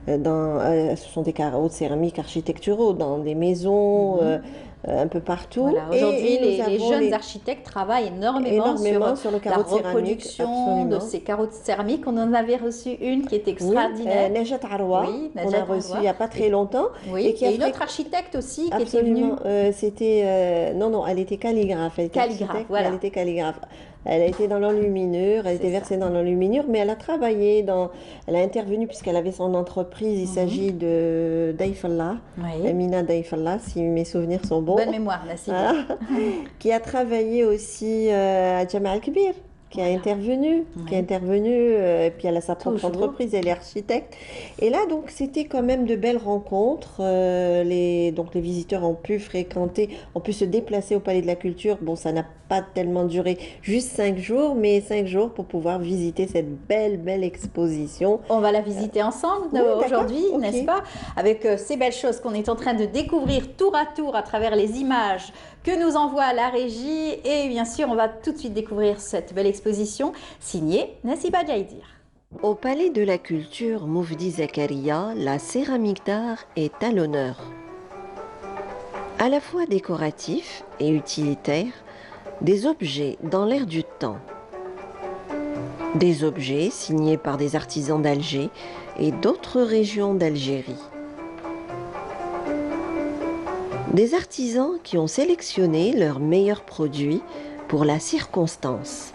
ce sont des carreaux de céramique architecturaux dans des maisons. Un peu partout. Voilà, aujourd'hui, les jeunes architectes travaillent énormément sur la reproduction de ces carreaux de céramique. On en avait reçu une qui est extraordinaire. Najat Arwa, on a reçu il n'y a pas très longtemps. Oui, et une autre architecte aussi qui était venue. C'était... non, elle était calligraphe. Elle était calligraphe. Elle a été dans l'enluminure, elle était versée dans l'enluminure, mais elle a travaillé elle a intervenu puisqu'elle avait son entreprise. Il s'agit de Daifallah, Amina Daifallah, si mes souvenirs sont bons. Bonne mémoire, Nassiba. Qui a travaillé aussi à Jamal Al-Kbir. Qui a intervenu, et puis elle a sa propre entreprise, elle est architecte. Et là, donc, c'était quand même de belles rencontres. Donc, les visiteurs ont pu fréquenter, ont pu se déplacer au Palais de la Culture. Bon, ça n'a pas tellement duré, juste 5 jours, mais 5 jours pour pouvoir visiter cette belle exposition. On va la visiter ensemble aujourd'hui, n'est-ce pas? Avec ces belles choses qu'on est en train de découvrir tour à travers les images que nous envoie la régie. Et bien sûr, on va tout de suite découvrir cette belle exposition signée Nassiba Djaïdir. Au Palais de la Culture Moufdi Zakaria, la céramique d'art est à l'honneur. À la fois décoratif et utilitaire, des objets dans l'air du temps. Des objets signés par des artisans d'Alger et d'autres régions d'Algérie. Des artisans qui ont sélectionné leurs meilleurs produits pour la circonstance.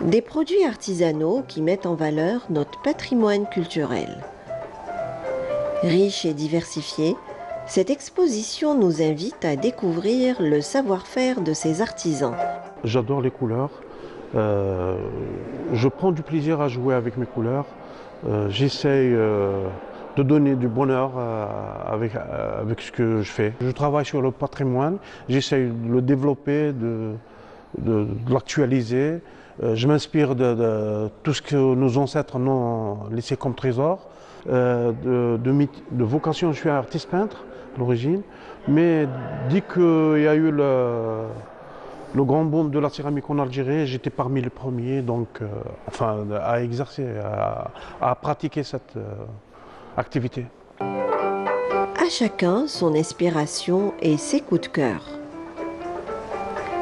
Des produits artisanaux qui mettent en valeur notre patrimoine culturel. Riche et diversifiée, cette exposition nous invite à découvrir le savoir-faire de ces artisans. J'adore les couleurs. Je prends du plaisir à jouer avec mes couleurs. J'essaye de donner du bonheur avec ce que je fais. Je travaille sur le patrimoine, j'essaye de le développer, de l'actualiser. Je m'inspire de tout ce que nos ancêtres nous ont laissé comme trésor. De vocation, je suis un artiste peintre à l'origine, mais dès qu'il y a eu le grand boom de la céramique en Algérie, j'étais parmi les premiers à exercer, à pratiquer cette activité. À chacun son inspiration et ses coups de cœur.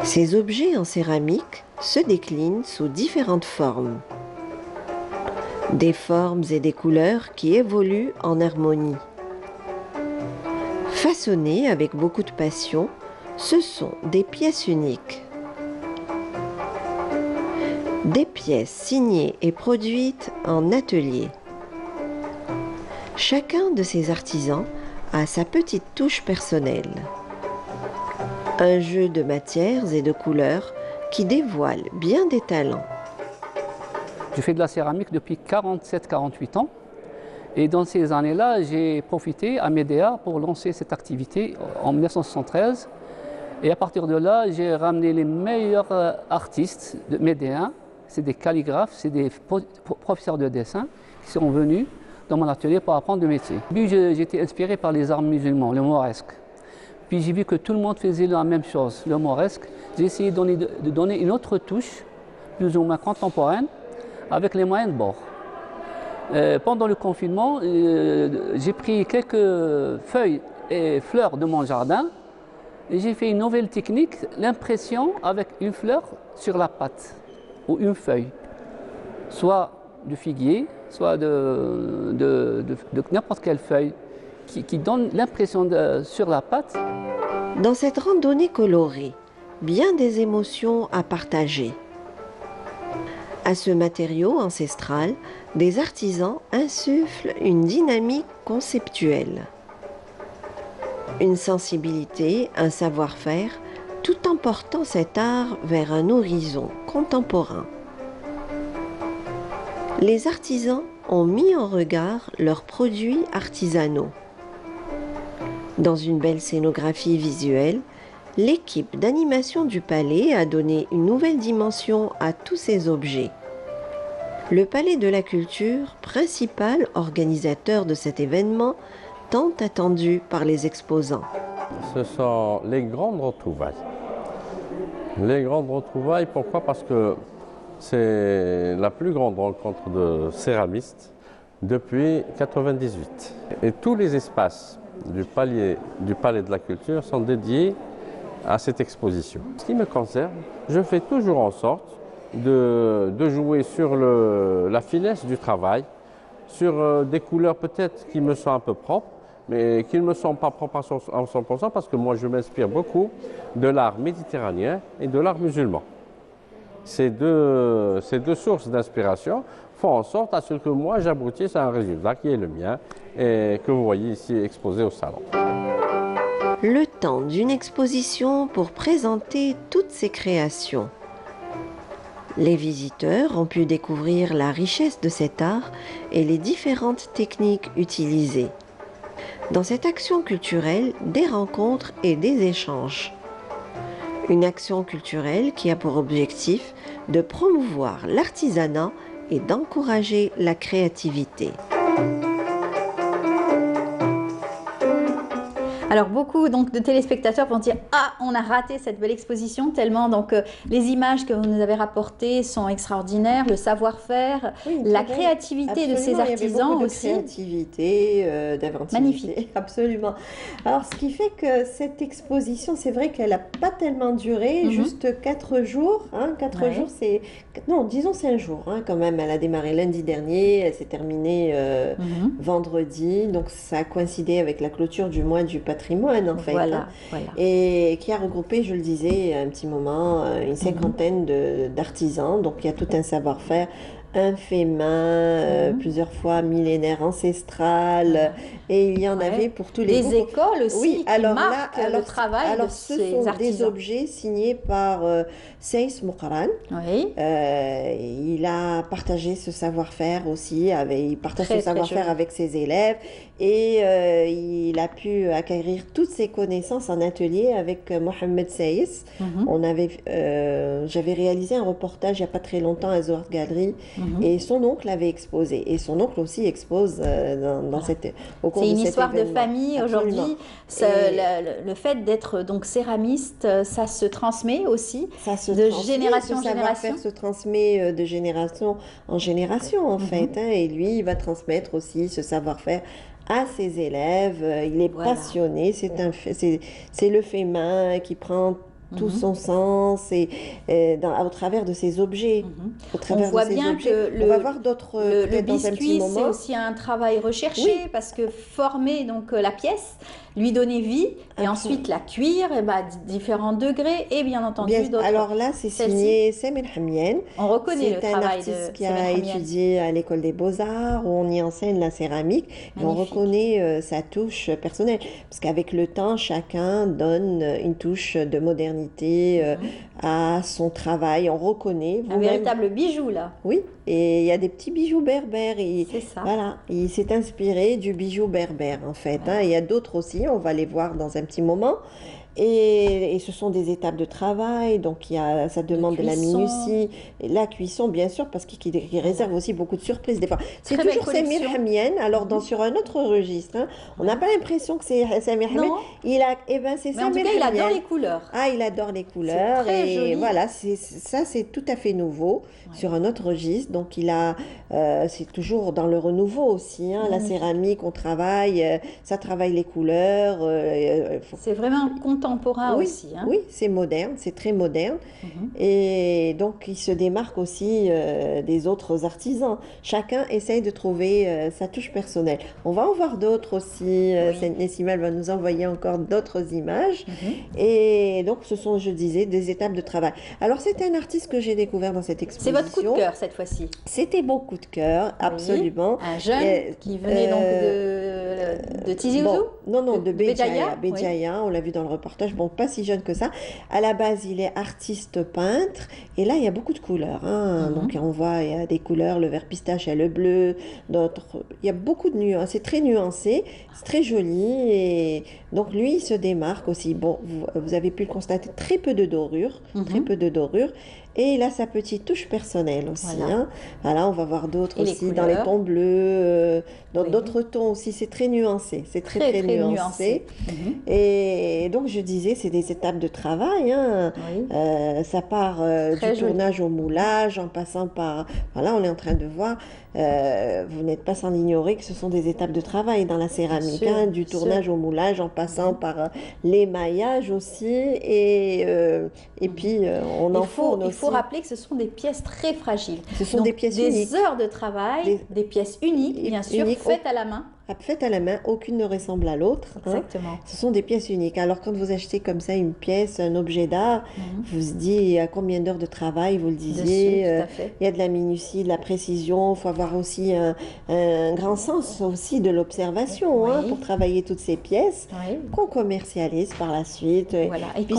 Ces objets en céramique se déclinent sous différentes formes. Des formes et des couleurs qui évoluent en harmonie. Façonnées avec beaucoup de passion, ce sont des pièces uniques. Des pièces signées et produites en atelier. Chacun de ces artisans a sa petite touche personnelle. Un jeu de matières et de couleurs qui dévoile bien des talents. Je fais de la céramique depuis 47-48 ans. Et dans ces années-là, j'ai profité à Médéa pour lancer cette activité en 1973. Et à partir de là, j'ai ramené les meilleurs artistes médéens. C'est des calligraphes, c'est des professeurs de dessin qui sont venus dans mon atelier pour apprendre le métier. Puis j'ai été inspiré par les arts musulmans, le mauresque. Puis j'ai vu que tout le monde faisait la même chose, le mauresque. J'ai essayé de donner une autre touche, plus ou moins contemporaine, avec les moyens de bord. Pendant le confinement, j'ai pris quelques feuilles et fleurs de mon jardin et j'ai fait une nouvelle technique, l'impression avec une fleur sur la pâte ou une feuille, soit de figuier, soit de n'importe quelle feuille qui donne l'impression sur la pâte. Dans cette randonnée colorée, bien des émotions à partager. À ce matériau ancestral, des artisans insufflent une dynamique conceptuelle. Une sensibilité, un savoir-faire, tout en portant cet art vers un horizon contemporain. Les artisans ont mis en regard leurs produits artisanaux. Dans une belle scénographie visuelle, l'équipe d'animation du palais a donné une nouvelle dimension à tous ces objets. Le Palais de la Culture, principal organisateur de cet événement, tant attendu par les exposants. Ce sont les grandes retrouvailles. Les grandes retrouvailles, pourquoi? Parce que c'est la plus grande rencontre de céramistes depuis 1998. Et tous les espaces du Palais de la Culture sont dédiés à cette exposition. Ce qui me concerne, je fais toujours en sorte de jouer sur la finesse du travail, sur des couleurs peut-être qui me sont un peu propres, mais qui ne me sont pas propres à 100% parce que moi je m'inspire beaucoup de l'art méditerranéen et de l'art musulman. Ces deux sources d'inspiration font en sorte à ce que moi j'aboutisse à un résultat qui est le mien et que vous voyez ici exposé au salon. Le temps d'une exposition pour présenter toutes ces créations. Les visiteurs ont pu découvrir la richesse de cet art et les différentes techniques utilisées. Dans cette action culturelle, des rencontres et des échanges. Une action culturelle qui a pour objectif de promouvoir l'artisanat et d'encourager la créativité. Alors beaucoup donc de téléspectateurs vont dire ah on a raté cette belle exposition tellement donc les images que vous nous avez rapportées sont extraordinaires, le savoir-faire, oui, la créativité de ces artisans aussi. Créativité, d'inventivité. Magnifique. Absolument. Alors ce qui fait que cette exposition, c'est vrai qu'elle n'a pas tellement duré, juste 4 jours. 4 jours, c'est non disons 5 jours quand même. Elle a démarré lundi dernier, elle s'est terminée vendredi, donc ça a coïncidé avec la clôture du mois du patrimoine en fait, voilà. Et qui a regroupé, je le disais, un petit moment, une cinquantaine d'artisans, donc il y a tout un savoir-faire, un fait main, plusieurs fois millénaire ancestral, et il y en avait pour tous les goûts. Des écoles aussi qui marquent le travail de ces artisans. Ce sont des objets signés par Seyss Mouqran. Il a partagé ce savoir-faire aussi, il partage ce savoir-faire avec ses élèves, et il a pu acquérir toutes ses connaissances en atelier avec Mohamed Seyss. J'avais réalisé un reportage il n'y a pas très longtemps à Zohar Gallery, et son oncle avait exposé, et son oncle aussi expose dans cette au cours de cet événement. C'est une histoire de famille aujourd'hui. Le fait d'être donc céramiste, ça se transmet aussi de génération en génération. Se transmet de génération en génération en fait, et lui il va transmettre aussi ce savoir-faire à ses élèves. Il est passionné, c'est le fait main qui prend tout son sens et au travers de ces objets. On voit bien que on va voir d'autres le dans un petit biscuit, c'est moment. aussi un travail recherché parce que former donc la pièce, lui donner vie et ensuite la cuire différents degrés et bien entendu d'autres. Alors là, c'est signé Samir Hamienne. On reconnaît le travail de C'est un artiste qui Samir a Hamienne. étudié à l'école des Beaux-Arts où on y enseigne la céramique. Et on reconnaît sa touche personnelle parce qu'avec le temps, chacun donne une touche de modernité à son travail. On reconnaît. Un véritable bijou là. Oui, et il y a des petits bijoux berbères. C'est ça. Voilà, il s'est inspiré du bijou berbère en fait. Il y a d'autres aussi, on va les voir dans un petit moment. Et ce sont des étapes de travail, donc ça demande de la minutie, et la cuisson bien sûr, parce qu'il réserve aussi beaucoup de surprises des fois. C'est toujours Samir Hamienne, alors sur un autre registre, on n'a pas l'impression que c'est Samir Hamienne. C'est Mais en tout cas, il adore les couleurs. Ah, il adore les couleurs, très et joli. voilà, c'est tout à fait nouveau sur un autre registre, donc c'est toujours dans le renouveau aussi, la céramique, on travaille, ça travaille les couleurs. C'est vraiment contemporain aussi. Oui, c'est moderne, c'est très moderne. Et donc, il se démarque aussi des autres artisans. Chacun essaye de trouver sa touche personnelle. On va en voir d'autres aussi. Nessimel va nous envoyer encore d'autres images. Et donc, ce sont, je disais, des étapes de travail. Alors, c'est un artiste que j'ai découvert dans cette exposition. C'est votre coup de cœur cette fois-ci. C'était mon coup de cœur, absolument. Un jeune qui venait donc de Tizi Ouzou Non, de Béjaïa. Oui. Béjaïa, on l'a vu dans le reportage. Bon, pas si jeune que ça. À la base, il est artiste peintre. Et là, il y a beaucoup de couleurs. Donc, on voit, il y a des couleurs, le vert pistache et le bleu. Il y a beaucoup de nuances. C'est très nuancé. C'est très joli. Et donc, lui, il se démarque aussi. Bon, vous avez pu le constater, très peu de dorures. Très peu de dorures. Et il a sa petite touche personnelle aussi. Voilà, on va voir d'autres aussi dans les tons bleus, dans d'autres tons aussi. C'est très nuancé. C'est très nuancé. Et donc, je disais, c'est des étapes de travail. Ça part du tournage au moulage, en passant par... Voilà, on est en train de voir. Vous n'êtes pas sans ignorer que ce sont des étapes de travail dans la céramique. Du tournage au moulage, en passant par l'émaillage aussi. Et puis, on enfourne aussi. Il faut rappeler que ce sont des pièces très fragiles. Ce sont des pièces uniques. Des heures de travail, des pièces uniques, bien sûr, faites à la main. Faites à la main, aucune ne ressemble à l'autre. Exactement. Ce sont des pièces uniques. Alors quand vous achetez comme ça une pièce, un objet d'art, vous vous dites à combien d'heures de travail, vous le disiez. Dessus, tout à fait. Il y a de la minutie, de la précision. Il faut avoir aussi un grand sens aussi de l'observation pour travailler toutes ces pièces qu'on commercialise par la suite. Voilà. Et puis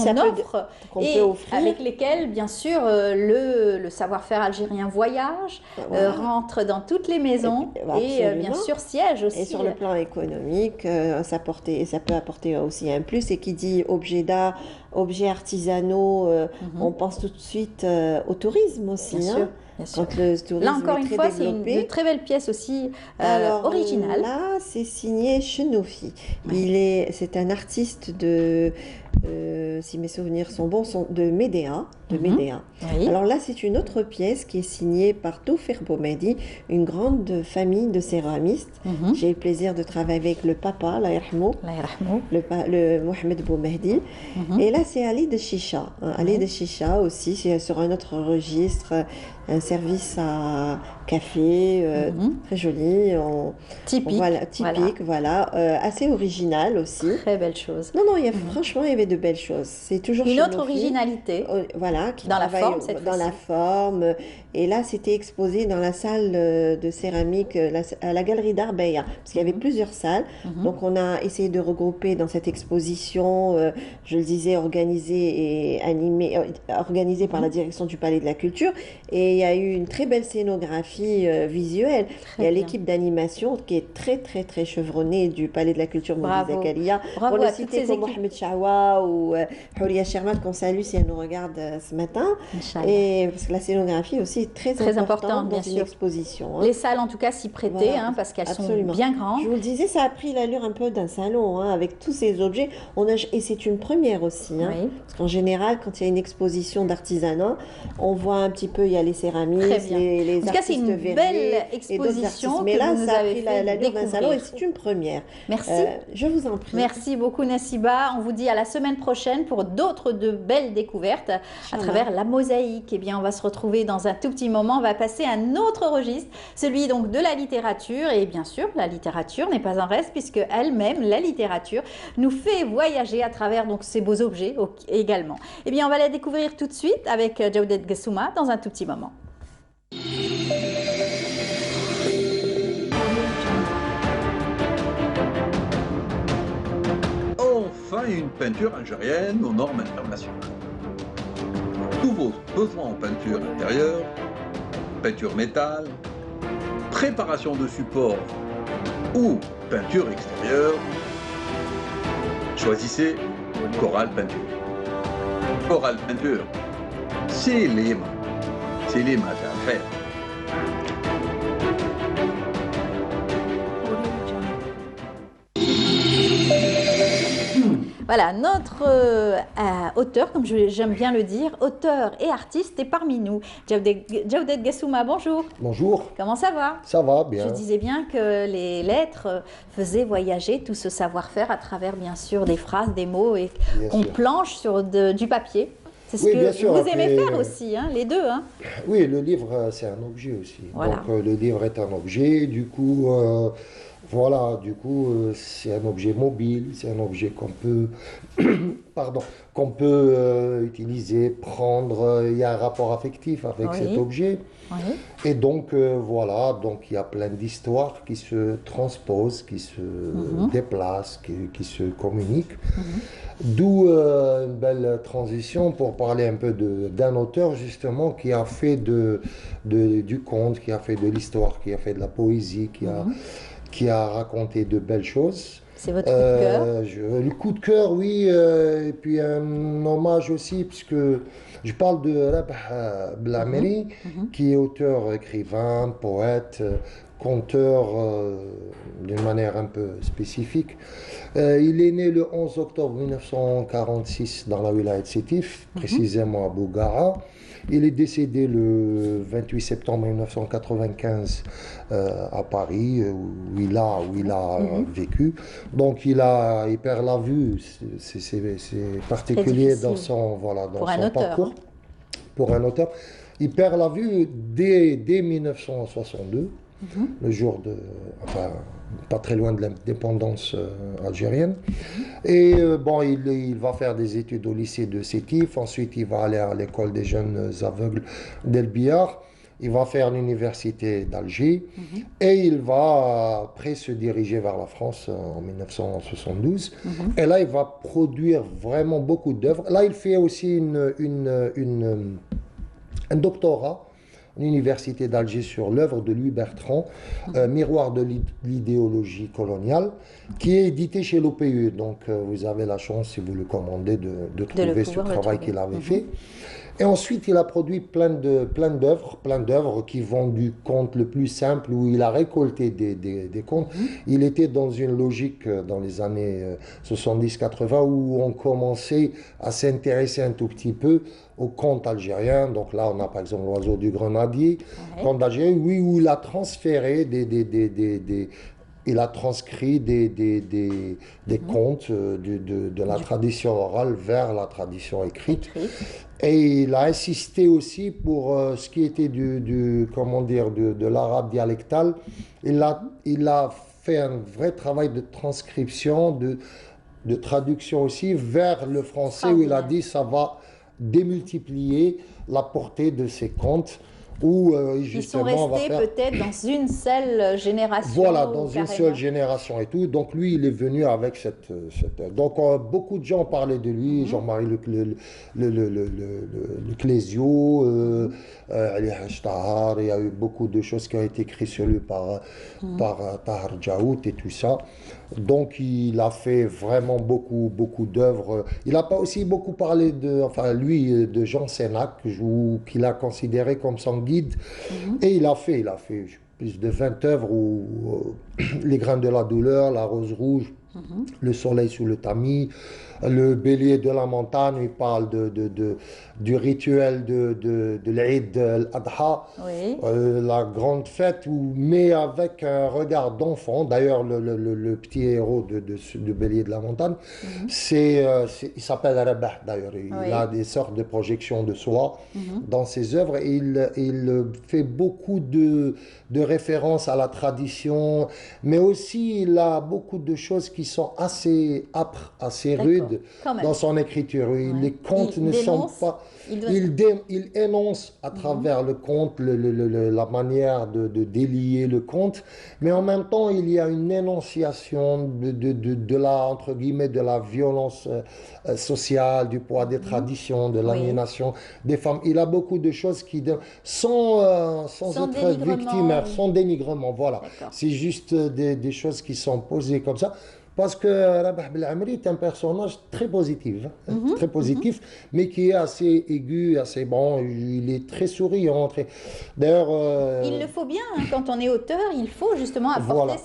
qu'on peut offrir. Avec lesquelles, bien sûr, le savoir-faire algérien voyage, rentre dans toutes les maisons et bien sûr siège aussi. Et sur le plan économique, ça peut apporter aussi un plus. Et qui dit objet d'art, objets artisanaux, on pense tout de suite au tourisme aussi. Bien sûr. Quand le tourisme là encore une fois, c'est développé. une très belle pièce aussi originale. Là, c'est signé Chenoufi. C'est un artiste si mes souvenirs sont bons, de Médéa. Alors là, c'est une autre pièce qui est signée par Toufer Boumehdi, une grande famille de céramistes. J'ai eu le plaisir de travailler avec le papa, le Mohamed Boumehdi. Et là, c'est Ali de Chicha. Ali de Chicha aussi, c'est sur un autre registre, un service à café, très joli. Typique, assez original aussi. Très belle chose. Non, franchement, il y avait de belles choses. C'est toujours une autre originalité. Qui dans la forme, dans la forme. Et là, c'était exposé dans la salle de céramique, à la galerie d'Arbeya, parce qu'il y avait plusieurs salles. Donc, on a essayé de regrouper dans cette exposition, je le disais, organisée par la direction du Palais de la Culture. Et il y a eu une très belle scénographie visuelle. Il y a l'équipe d'animation qui est très, très, très chevronnée du Palais de la Culture Moudi Zakaria. Bravo on à a cité comme Mohamed Chawa ou Houria Shermat, qu'on salue si elle nous regarde ce matin. Et parce que la scénographie aussi est très importante dans une exposition. Les salles, en tout cas, s'y prêtaient, parce qu'elles sont bien grandes. Je vous le disais, ça a pris l'allure un peu d'un salon, avec tous ces objets. Et c'est une première aussi. Parce qu'en général, quand il y a une exposition d'artisanat, on voit un petit peu, il y a les céramistes, les en tout cas, c'est une belle exposition. Mais là, ça a pris l'allure d'un salon et c'est une première. Merci. Je vous en prie. Merci beaucoup, Nassiba. On vous dit à la semaine prochaine pour d'autres de belles découvertes à travers la mosaïque. Eh bien, on va se retrouver dans un tout petit moment. On va passer à un autre registre, celui donc de la littérature. Et bien sûr, la littérature n'est pas un reste puisque elle-même, la littérature, nous fait voyager à travers donc ces beaux objets également. Eh bien, on va la découvrir tout de suite avec Jawdet Gassouma dans un tout petit moment. Enfin, une peinture algérienne aux normes internationales. Tous vos besoins en peinture intérieure, peinture métal, préparation de support ou peinture extérieure, choisissez Coral Peinture. Coral Peinture, c'est l'IMA à faire. Voilà, notre auteur, comme j'aime bien le dire, auteur et artiste est parmi nous. Jawdet Gassouma, bonjour. Bonjour. Comment ça va? Ça va, bien. Je disais bien que les lettres faisaient voyager tout ce savoir-faire à travers, bien sûr, des phrases, des mots et qu'on planche sur du papier. C'est ce que vous aimez faire aussi, les deux. Oui, le livre, c'est un objet aussi. Voilà. Donc, le livre est un objet, du coup... Voilà, du coup, c'est un objet mobile, c'est un objet qu'on peut, qu'on peut utiliser, prendre. Il y a un rapport affectif avec cet objet. Oui. Et donc, voilà, donc il y a plein d'histoires qui se transposent, qui se déplacent, qui se communiquent. D'où une belle transition pour parler un peu d'un auteur, justement, qui a fait du conte, qui a fait de l'histoire, qui a fait de la poésie, qui a raconté de belles choses. C'est votre coup de cœur? Le coup de cœur, oui, et puis un hommage aussi, puisque je parle de Rabah Blameri, qui est auteur, écrivain, poète, conteur d'une manière un peu spécifique. Il est né le 11 octobre 1946 dans la wilaya de Sétif, précisément à Bougara. Il est décédé le 28 septembre 1995 à Paris, où il a vécu. Donc il perd la vue, c'est particulier dans son, parcours. Pour un auteur. Il perd la vue dès 1962, le jour pas très loin de l'indépendance algérienne. Et il va faire des études au lycée de Sétif, ensuite il va aller à l'école des jeunes aveugles d'El Biar, il va faire l'université d'Alger, et il va après se diriger vers la France en 1972. Et là, il va produire vraiment beaucoup d'œuvres. Là, il fait aussi un doctorat à l'université d'Alger sur l'œuvre de Louis Bertrand, Miroir de l'idéologie coloniale, qui est édité chez l'OPE. Donc vous avez la chance, si vous le commandez, de trouver ce travail qu'il avait fait. Et ensuite, il a produit plein d'œuvres qui vont du conte le plus simple, où il a récolté des contes. Il était dans une logique dans les années 70-80 où on commençait à s'intéresser un tout petit peu aux contes algériens. Donc là, on a par exemple l'Oiseau du Grenadier, conte d'Algérie, oui, où il a transféré il a transcrit des contes de la tradition orale vers la tradition écrite. Et il a insisté aussi pour ce qui était de l'arabe dialectal. Il a fait un vrai travail de transcription, de traduction aussi vers le français, où il a dit ça va démultiplier la portée de ces contes. où Ils sont justement restés peut-être dans une seule génération. Voilà, dans une carrément. seule génération et tout. Donc lui, il est venu avec cette... Donc beaucoup de gens parlaient de lui, Jean-Marie Le Clésio, Ali Hashtahar, il y a eu beaucoup de choses qui ont été écrites sur lui par Tahar Djaout et tout ça. Donc il a fait vraiment beaucoup d'œuvres. Il n'a pas aussi beaucoup parlé de Jean Sénac, qu'il a considéré comme son guide. Et il a fait plus de 20 œuvres où Les grains de la douleur, La rose rouge, Le soleil sous le tamis, Le bélier de la montagne, il parle du rituel de l'Eid al-Adha, la grande fête, mais avec un regard d'enfant. D'ailleurs, le petit héros de bélier de la montagne, il s'appelle Rabah, d'ailleurs. Il a des sortes de projections de soi dans ses œuvres. Et il fait beaucoup de références à la tradition, mais aussi il a beaucoup de choses qui sont assez âpres, assez rudes dans son écriture. Les contes ne sont pas... Il énonce à travers le conte la manière de délier le conte, mais en même temps il y a une énonciation entre guillemets, de la violence sociale, du poids des traditions, de l'aliénation des femmes. Il a beaucoup de choses qui, sans être victimaire, sans dénigrement, voilà. C'est juste des choses qui sont posées comme ça. Parce que Rabah Belamri est un personnage très positif, mais qui est assez aigu, assez bon. Il est très souriant. D'ailleurs, il le faut bien, quand on est auteur, il faut justement apporter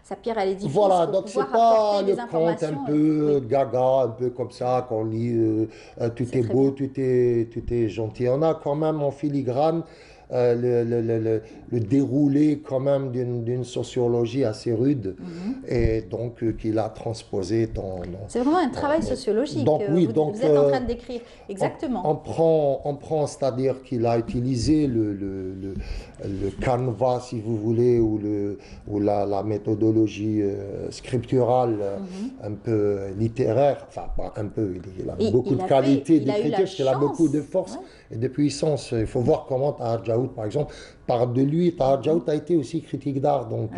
sa pierre à l'édifice. Voilà, donc c'est pas le conte un peu gaga, un peu comme ça, qu'on lit, tout est beau, tout est gentil. On a quand même en filigrane le déroulé quand même d'une sociologie assez rude, et donc qu'il a transposé dans... C'est vraiment un travail sociologique donc, que vous êtes en train de décrire, exactement. On prend c'est-à-dire qu'il a utilisé le canevas, si vous voulez, ou la méthodologie scripturale un peu littéraire, enfin pas un peu, il a beaucoup de qualité d'écriture, parce qu'il a beaucoup de force et de puissance. Il faut voir comment Tahar Djaout, par exemple, parle de lui. Tahar Djaout a été aussi critique d'art, donc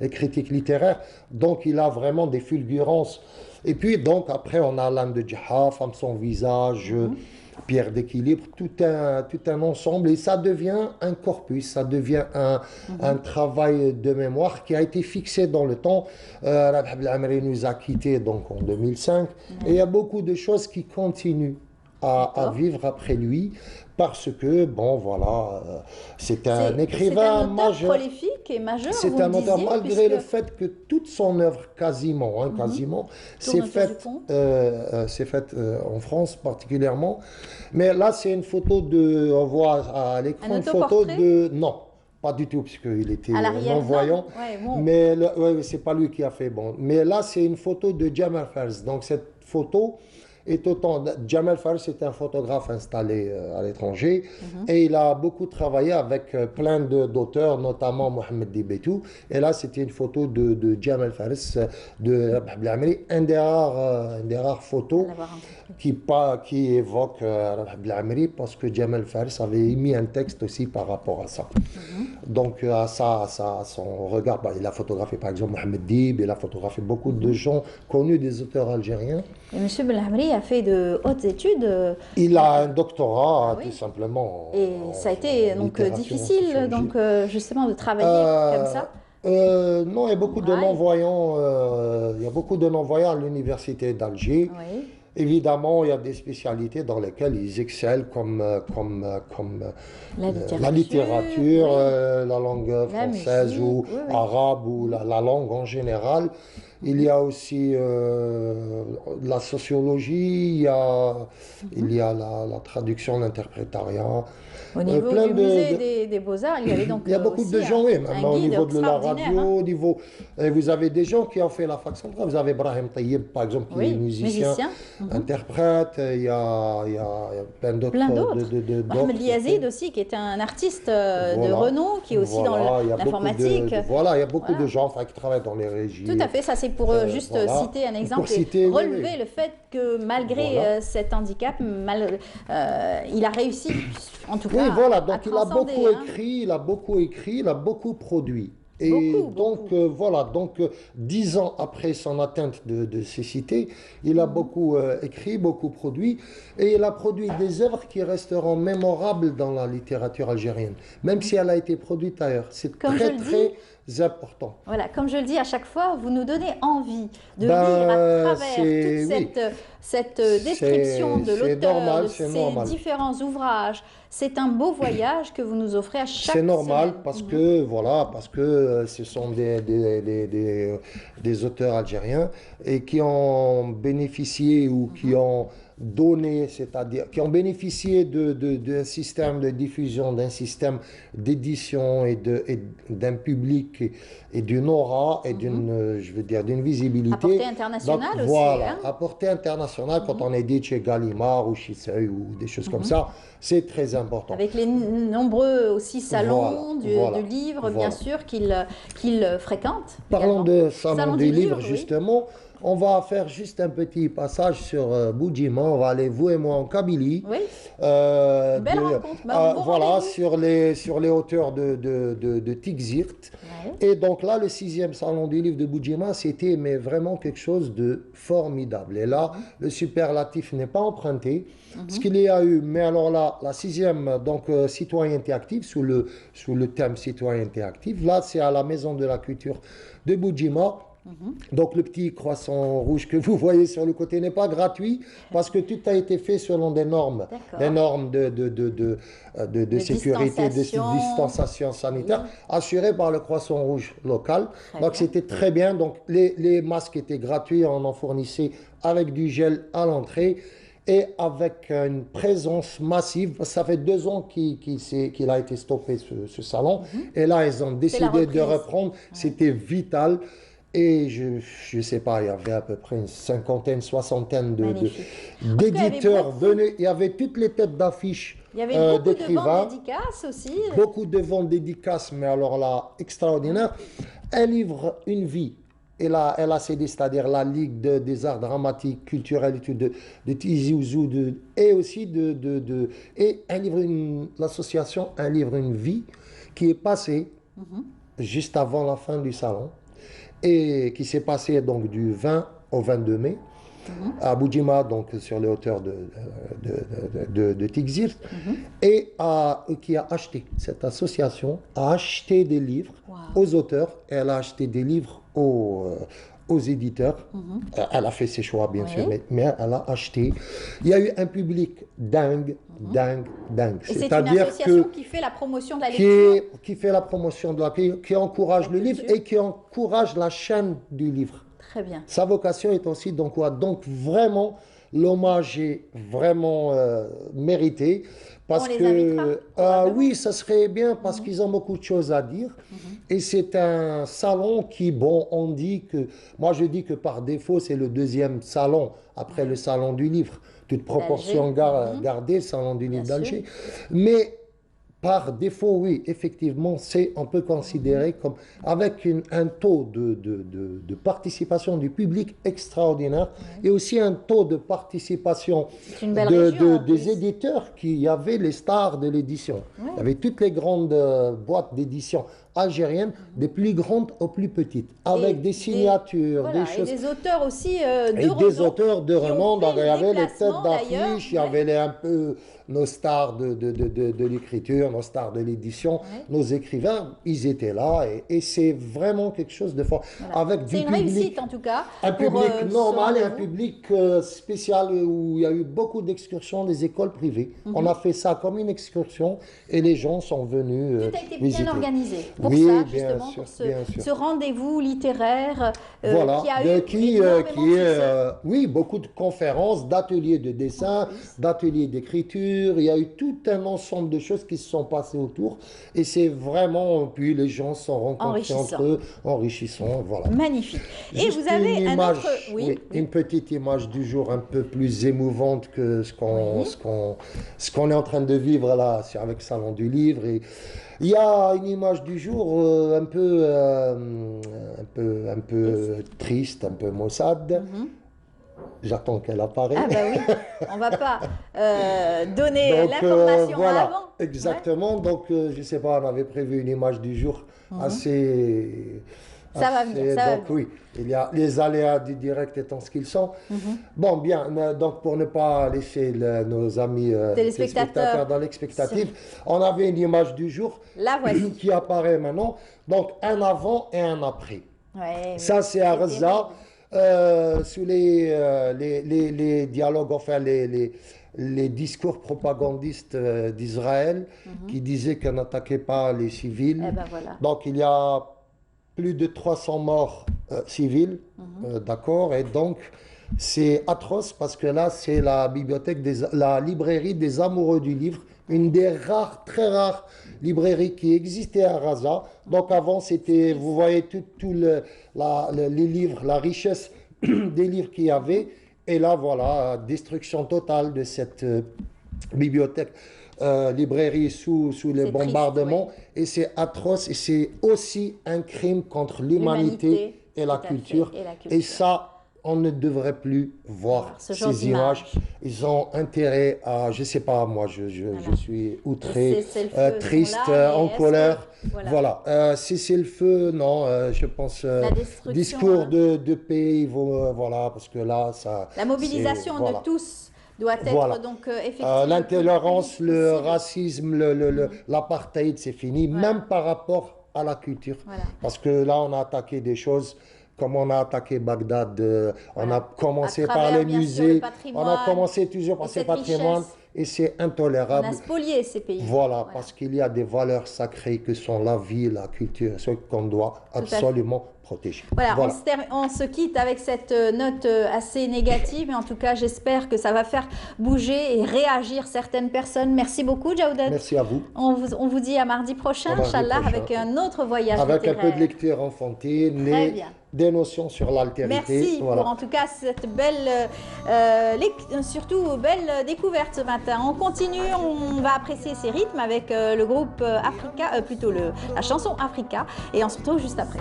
et critique littéraire, donc il a vraiment des fulgurances. Et puis donc après on a L'âme de Djaha, Femme sans visage, Pierre d'équilibre, tout un ensemble, et ça devient un corpus, ça devient un travail de mémoire qui a été fixé dans le temps. Rabah Belamri nous a quittés donc en 2005, et il y a beaucoup de choses qui continuent à vivre après lui, parce que, bon, voilà, c'est un écrivain majeur. C'est un auteur prolifique et majeur, c'est un auteur, malgré le fait que toute son œuvre, quasiment, c'est faite en France particulièrement. Mais là, c'est une photo on voit à l'écran une photo de... Non, pas du tout, puisqu'il était non-voyant. Mais c'est pas lui qui a fait. Bon. Mais là, c'est une photo de Jamal Fars. Donc, cette photo... Jamal Fars est un photographe installé à l'étranger, et il a beaucoup travaillé avec plein d'auteurs, notamment Mohamed Dibetou. Et là, c'était une photo de Jamal Fars, de Rabah Belamri, un des rares photos qui évoque Rabah Belamri, parce que Jamal Fars avait émis un texte aussi par rapport à ça. Donc, à son regard, il a photographié par exemple Mohamed Dib, il a photographié beaucoup de gens connus, des auteurs algériens. Et M. Belamri a fait de hautes études. Il a un doctorat, tout simplement. Et ça a été donc difficile, justement, de travailler comme ça. Non, il y a beaucoup de non-voyants. Il y a beaucoup de non-voyants à l'université d'Alger. Évidemment, il y a des spécialités dans lesquelles ils excellent, comme la littérature, la langue française ou arabe, ou la langue en général. Il y a aussi la sociologie, il y a la traduction, l'interprétariat. Au niveau du musée des Beaux-Arts, il y avait donc il y a beaucoup de gens, même au niveau de la radio, vous avez des gens qui ont fait la fac centrale. Vous avez Brahim Tayyib, par exemple, qui est musicien, interprète. Il y a plein d'autres. Mohamed Yazid aussi, qui est un artiste de renom, qui est aussi dans l'informatique. Il y a beaucoup de gens qui travaillent dans les régies. Tout à fait, ça c'est c'est pour juste citer un exemple et relever le fait que malgré cet handicap, il a réussi, en tout cas, oui, voilà, donc à transcender, il a beaucoup écrit, il a beaucoup produit. Et voilà, donc 10 ans après son atteinte de cécité, il a beaucoup écrit, beaucoup produit, et il a produit des œuvres qui resteront mémorables dans la littérature algérienne, même si elle a été produite ailleurs. C'est très important. Voilà, comme je le dis à chaque fois, vous nous donnez envie de lire à travers toute cette description de l'auteur, de ses différents ouvrages. C'est un beau voyage que vous nous offrez à chaque semaine. C'est normal parce que, voilà, parce que ce sont des auteurs algériens et qui ont bénéficié ou qui ont donné, c'est-à-dire qui ont bénéficié d'un système de diffusion, d'un système d'édition et d'un public et d'une aura et d'une, je veux dire, d'une visibilité. À portée internationale aussi. Voilà, à portée internationale, quand on est dit chez Gallimard ou chez Seuil ou des choses comme ça, c'est très important. Avec les nombreux aussi salons du livre, bien sûr, qu'il fréquente. Parlons de salons du livre, justement. On va faire juste un petit passage sur Boudjima. On va aller, vous et moi, en Kabylie. Oui. Belle rencontre. Voilà, sur les hauteurs de Tigzirt. Ouais. Et donc là, le 6e salon du livre de Boudjima, c'était vraiment quelque chose de formidable. Et là, le superlatif n'est pas emprunté. Ce qu'il y a eu, mais alors là, la 6e, donc citoyenneté active, sous le thème citoyenneté active, là, c'est à la Maison de la Culture de Boudjima. Donc le petit croissant rouge que vous voyez sur le côté n'est pas gratuit parce que tout a été fait selon des normes, des normes de sécurité, de distanciation sanitaire assurées par le croissant rouge local. Donc c'était très bien. Donc les masques étaient gratuits, on en fournissait avec du gel à l'entrée et avec une présence massive. Ça fait 2 ans qu'il a été stoppé ce salon et là ils ont décidé de reprendre. C'était vital. Et je ne sais pas, il y avait à peu près une cinquantaine, soixantaine d'éditeurs venus. Il y avait toutes les têtes d'affiches d'écrivains. Il y avait beaucoup de ventes dédicaces aussi. Beaucoup de ventes dédicaces, mais alors là, extraordinaire. Un livre, une vie. Et la LACD, c'est-à-dire la Ligue des arts dramatiques, culturels de Tizi Ouzou, et aussi et un livre, l'association Un livre, une vie, qui est passée juste avant la fin du salon. Et qui s'est passé donc du 20 au 22 mai à Boudjima, donc sur les hauteurs de Tigzirt, et qui a acheté, cette association a acheté des livres aux auteurs, et elle a acheté des livres aux éditeurs. Elle a fait ses choix, bien sûr, mais elle a acheté. Il y a eu un public dingue. Et c'est une association qui fait la promotion de la lecture. Qui fait la promotion de la lecture, qui encourage le livre et qui encourage la chaîne du livre. Très bien. Sa vocation est aussi donc vraiment, l'hommage est vraiment mérité. Parce oui, ça serait bien parce qu'ils ont beaucoup de choses à dire. Et c'est un salon qui, on dit que, moi je dis que par défaut, c'est le 2e salon après le salon du livre. Toute proportion gardée, le salon du livre d'Alger. Mais par défaut, oui, effectivement, on peut considérer comme, avec un taux de participation du public extraordinaire et aussi un taux de participation des éditeurs qui y avait les stars de l'édition. Il y avait toutes les grandes boîtes d'édition algériennes, des plus grandes aux plus petites, avec des signatures, des choses. Et des auteurs aussi de renom. Et des auteurs de renom, il y avait les têtes d'affiche, il y avait un peu nos stars de l'écriture, nos stars de l'édition, nos écrivains, ils étaient là et c'est vraiment quelque chose de fort. C'est une réussite en tout cas. Un public normal et un public spécial où il y a eu beaucoup d'excursions des écoles privées. On a fait ça comme une excursion et les gens sont venus Tout a été visiter. bien organisé pour ça, justement, pour ce rendez-vous littéraire qui a eu oui, beaucoup de conférences, d'ateliers de dessin, d'ateliers d'écriture, peinture, il y a eu tout un ensemble de choses qui se sont passées autour. Et c'est vraiment, puis les gens se sont rencontrés entre eux, enrichissant, voilà. Magnifique. Et Juste vous avez une un image, autre... Oui. une petite image du jour un peu plus émouvante que ce qu'on est en train de vivre là, c'est avec Salon du Livre. Et il y a une image du jour un peu triste, un peu maussade. J'attends qu'elle apparaisse. Ah bah oui, on va pas donner l'information voilà, avant. Exactement, donc je sais pas, on avait prévu une image du jour assez... Ça va venir, ça va venir. Oui, il y a les aléas du direct étant ce qu'ils sont. Bon, bien, donc pour ne pas laisser nos amis téléspectateurs dans l'expectative, on avait une image du jour qui apparaît maintenant. Donc un avant et un après. Ouais, ça, c'est à Gaza, sous les dialogues, enfin les discours propagandistes d'Israël qui disaient qu'on n'attaquait pas les civils. Eh ben voilà. Donc il y a plus de 300 morts civils, d'accord, et donc c'est atroce parce que là c'est la librairie des amoureux du livre, une des rares, très rares librairies qui existait à Gaza. Donc avant c'était, vous voyez tous les livres, la richesse des livres qu'il y avait, et là voilà, destruction totale de cette bibliothèque. Librairie sous les bombardements, triste, oui. Et c'est atroce, et c'est aussi un crime contre l'humanité et la culture. Et ça, on ne devrait plus voir ces images. Ils ont intérêt à, je sais pas, moi, je suis outré, triste, en colère. Voilà. Cesser le feu, non, je pense, discours de paix, voilà, parce que là, ça... La mobilisation de tous doit être donc effectivement... L'intolérance, le racisme, l'apartheid, c'est fini, même par rapport à la culture. Parce que là, on a attaqué des choses comme on a attaqué Bagdad, on a commencé par les musées, on a commencé toujours par ces patrimoines, et c'est intolérable. On a spolié ces pays. Voilà, parce qu'il y a des valeurs sacrées que sont la vie, la culture, ce qu'on doit absolument protéger. Voilà. On se quitte avec cette note assez négative, mais en tout cas, j'espère que ça va faire bouger et réagir certaines personnes. Merci beaucoup, Djaoudat. Merci à vous. On vous dit à mardi prochain, Inch'Allah, avec un autre voyage avec littéraire. Un peu de lecture enfantine, des notions sur l'altérité. Merci pour en tout cas cette belle, surtout belle découverte ce matin. On continue, on va apprécier ces rythmes avec le groupe Africa, plutôt la chanson Africa, et on se retrouve juste après.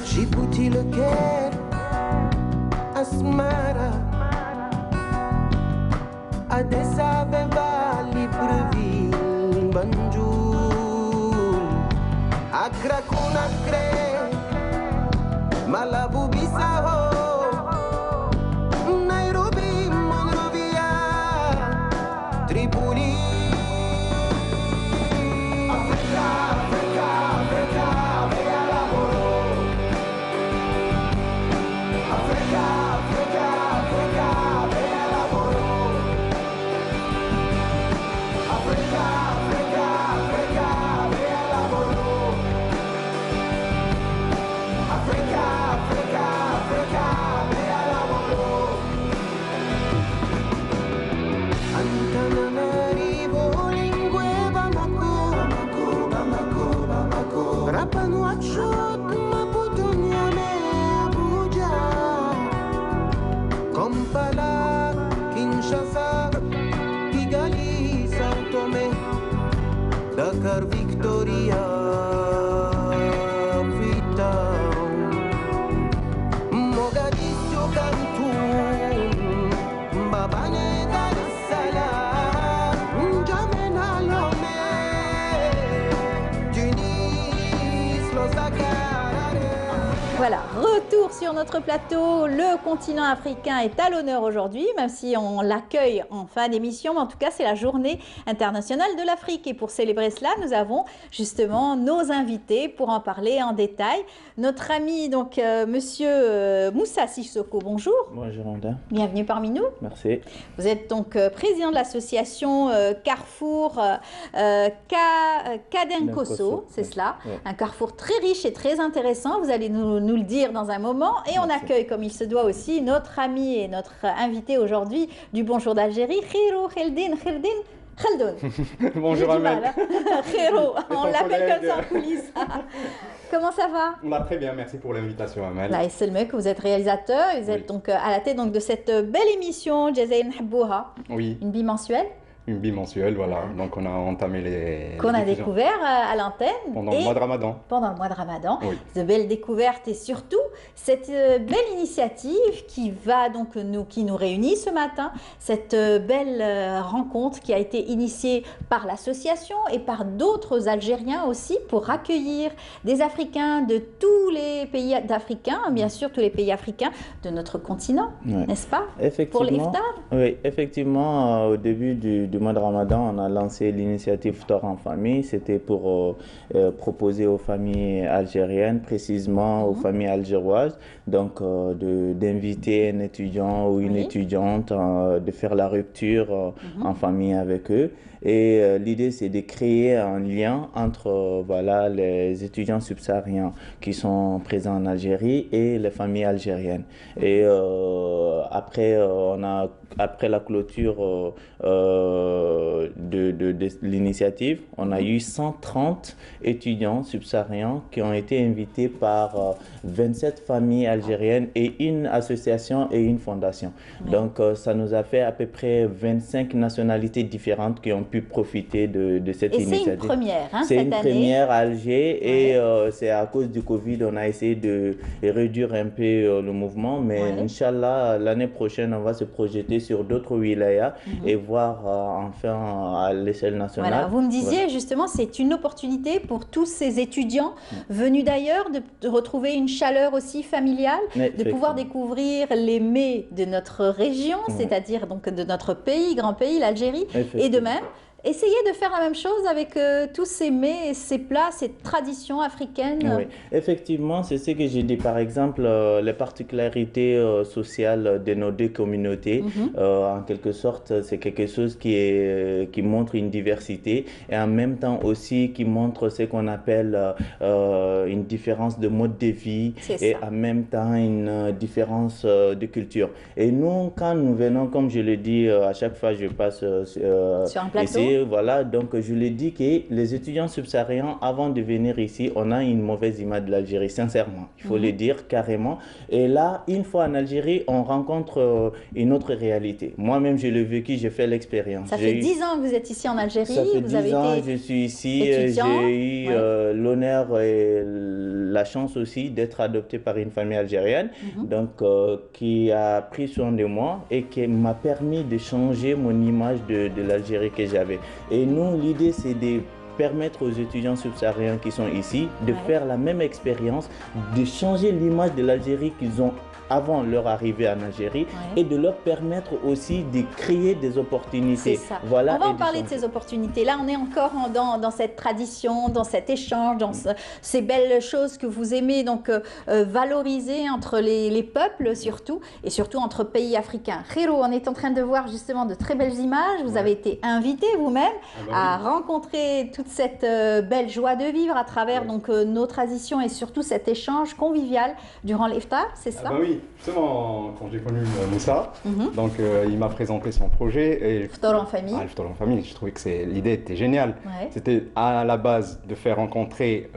Djibouti, le Caire, Asmara, Addis Abeba, Libreville, Banjul, Accra, Conakry, Malabo, Bissau, Nairobi, Monrovia, Tripoli. Africa, Africa, Africa, vea la moro. Africa, Africa, Africa, vea la moro. Africa, Africa, Africa, vea la moro. Africa, Africa, Africa, vea la moro. Antananarivo, Lingue, Bamako, Bamako, Bamako, Bamako, Rapa Nouakchott, Maputo, Niamey, Abuja, Kampala, Kinshasa, Kigali, Sao Tome, Dakar, Victoria, Freetown, Mogadiscio, Khartoum, Mbabane, Dar es Salaam, N'Djamena, Lomé, Tunis, Lusaka, Harare. Voilà, retour sur notre plateau. Le continent africain est à l'honneur aujourd'hui, même si on l'accueille en fin d'émission. Mais en tout cas, c'est la journée internationale de l'Afrique. Et pour célébrer cela, nous avons justement nos invités pour en parler en détail. Notre ami, donc, monsieur Moussa Sissoko, bonjour. Bonjour, Anda. Bienvenue parmi nous. Merci. Vous êtes donc président de l'association Carrefour Kadenkoso, c'est cela. Ouais. Un carrefour très riche et très intéressant. Vous allez nous le dire dans un moment. Et on accueille, comme il se doit aussi, notre ami et notre invité aujourd'hui du Bonjour d'Algérie, Khiro Kheldin Khaldoun. Bonjour Amel. Khiro, on l'appelle comme ça en coulisses. Comment ça va? Très bien, merci pour l'invitation Amel. Là, c'est le mec, vous êtes réalisateur, vous êtes donc à la tête donc, de cette belle émission, Jazaïn Habouha. Oui. Une bimensuelle. Une bimensuelle, voilà. Donc on a entamé les qu'on a diffusions découvert à l'antenne. Pendant le mois de Ramadan. Pendant le mois de Ramadan. Oui. De belles découvertes et surtout cette belle initiative qui nous réunit ce matin. Cette belle rencontre qui a été initiée par l'association et par d'autres Algériens aussi pour accueillir des Africains de tous les pays africains, bien sûr tous les pays africains de notre continent, n'est-ce pas? Pour l'iftar. Oui, effectivement, au début du mois de Ramadan, on a lancé l'initiative Iftar en famille. C'était pour proposer aux familles algériennes, précisément aux familles algéroises, donc d'inviter un étudiant ou une étudiante, de faire la rupture en famille avec eux. Et l'idée, c'est de créer un lien entre les étudiants subsahariens qui sont présents en Algérie et les familles algériennes. Et après la clôture de l'initiative, on a eu 130 étudiants subsahariens qui ont été invités par 27 familles algériennes et une association et une fondation. Donc ça nous a fait à peu près 25 nationalités différentes qui ont pu profiter de cette initiative. C'est une première, hein, c'est cette une année. première à Alger et c'est à cause du Covid, on a essayé de réduire un peu le mouvement, mais Inch'Allah, l'année prochaine, on va se projeter sur d'autres wilayas et voir enfin à l'échelle nationale. Voilà, vous me disiez justement, c'est une opportunité pour tous ces étudiants venus d'ailleurs de retrouver une chaleur aussi familiale, de pouvoir découvrir les mets de notre région, c'est-à-dire donc de notre pays, grand pays, l'Algérie, et de même essayer de faire la même chose avec tous ces mets, ces plats, ces traditions africaines. Oui, effectivement, c'est ce que j'ai dit. Par exemple, les particularités sociales de nos deux communautés, en quelque sorte, c'est quelque chose qui montre une diversité et en même temps aussi qui montre ce qu'on appelle une différence de mode de vie et en même temps une différence de culture. Et nous, quand nous venons, comme je le dis, à chaque fois je passe sur un plateau. Ici, voilà, donc je le dis que les étudiants subsahariens, avant de venir ici, on a une mauvaise image de l'Algérie, sincèrement, il faut le dire carrément. Et là, une fois en Algérie, on rencontre une autre réalité. Moi-même, je l'ai vécu, j'ai fait l'expérience. Ça fait 10 ans que vous êtes ici en Algérie. Ça fait vous 10 avez ans été je suis ici. J'ai eu l'honneur et la chance aussi d'être adopté par une famille algérienne, donc qui a pris soin de moi et qui m'a permis de changer mon image de l'Algérie que j'avais. Et nous, l'idée, c'est de permettre aux étudiants subsahariens qui sont ici de faire la même expérience, de changer l'image de l'Algérie qu'ils ont avant leur arrivée en Algérie et de leur permettre aussi de créer des opportunités. C'est ça. Voilà, on va en parler de ces opportunités. Là, on est encore dans cette tradition, dans cet échange, dans ces belles choses que vous aimez donc valoriser entre les peuples surtout, et surtout entre pays africains. Khiro, on est en train de voir justement de très belles images. Vous avez été invité vous-même à rencontrer toute cette belle joie de vivre à travers donc nos traditions et surtout cet échange convivial durant l'iftar, c'est cela? Oui. Justement, quand j'ai connu Moussa, donc il m'a présenté son projet. Iftar en famille. Iftar en famille, je trouvais que l'idée était géniale. C'était à la base de faire rencontrer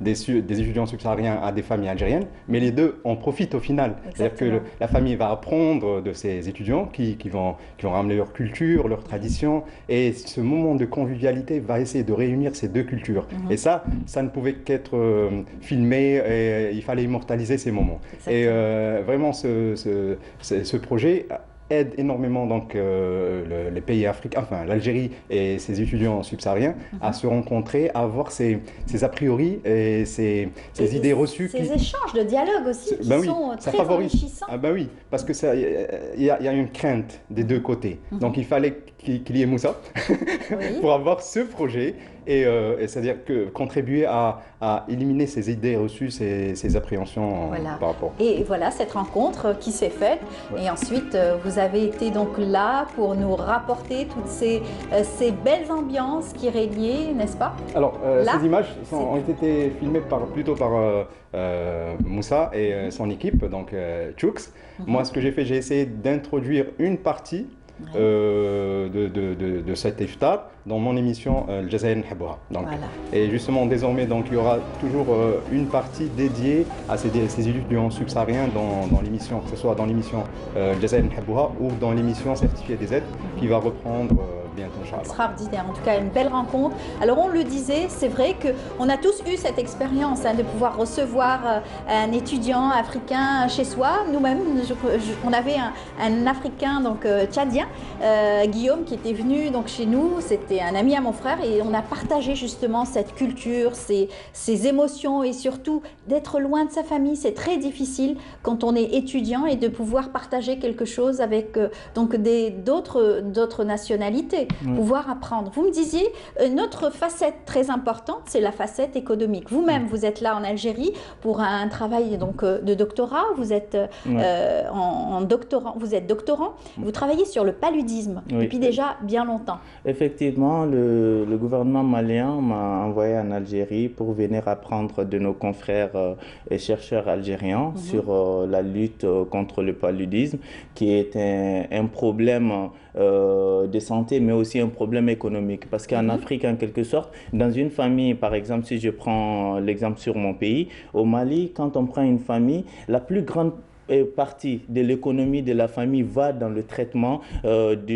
des étudiants subsahariens à des familles algériennes, mais les deux en profitent au final. C'est-à-dire que la famille va apprendre de ces étudiants qui vont ramener leur culture, leur tradition, et ce moment de convivialité va essayer de réunir ces deux cultures. Et ça ne pouvait qu'être filmé, et il fallait immortaliser ces moments. Et vraiment, ce projet aide énormément donc, les pays africains, enfin l'Algérie et ses étudiants subsahariens à se rencontrer, à avoir ces a priori et ces idées reçues. Ces échanges de dialogue aussi qui sont très enrichissants. Ah bah oui, parce que il y a une crainte des deux côtés. Donc il fallait qu'il y ait Moussa pour avoir ce projet et c'est-à-dire contribuer à éliminer ces idées reçues, ces appréhensions par rapport. Et voilà cette rencontre qui s'est faite. Ouais. Et ensuite, vous avez été donc là pour nous rapporter toutes ces belles ambiances qui régnaient, n'est-ce pas? Alors, ces images ont été filmées plutôt par Moussa et son équipe, donc Choux. Moi, ce que j'ai fait, j'ai essayé d'introduire une partie de cet iftar dans mon émission Le Jazaïr Nhabouha. Et justement, désormais, donc, il y aura toujours une partie dédiée à ces étudiants subsahariens dans l'émission, que ce soit dans l'émission Le Jazaïr Nhabouha ou dans l'émission Certifié des aides qui va reprendre bientôt, Inch'Allah. Extraordinaire, en tout cas une belle rencontre. Alors on le disait, c'est vrai qu'on a tous eu cette expérience de pouvoir recevoir un étudiant africain chez soi. Nous-mêmes, on avait un Africain donc tchadien, Guillaume, qui était venu donc chez nous. C'était un ami à mon frère et on a partagé justement cette culture, ces émotions et surtout d'être loin de sa famille. C'est très difficile quand on est étudiant et de pouvoir partager quelque chose avec donc d'autres nationalités. Pouvoir apprendre. Vous me disiez, une autre facette très importante, c'est la facette économique. Vous-même, vous êtes là en Algérie pour un travail donc, de doctorat, vous êtes vous êtes doctorant, vous travaillez sur le paludisme depuis déjà bien longtemps. Effectivement, le gouvernement malien m'a envoyé en Algérie pour venir apprendre de nos confrères et chercheurs algériens sur la lutte contre le paludisme, qui est un problème de santé, mais aussi un problème économique. Parce qu'en Afrique, en quelque sorte, dans une famille, par exemple, si je prends l'exemple sur mon pays, au Mali, quand on prend une famille, la plus grande partie de l'économie de la famille va dans le traitement des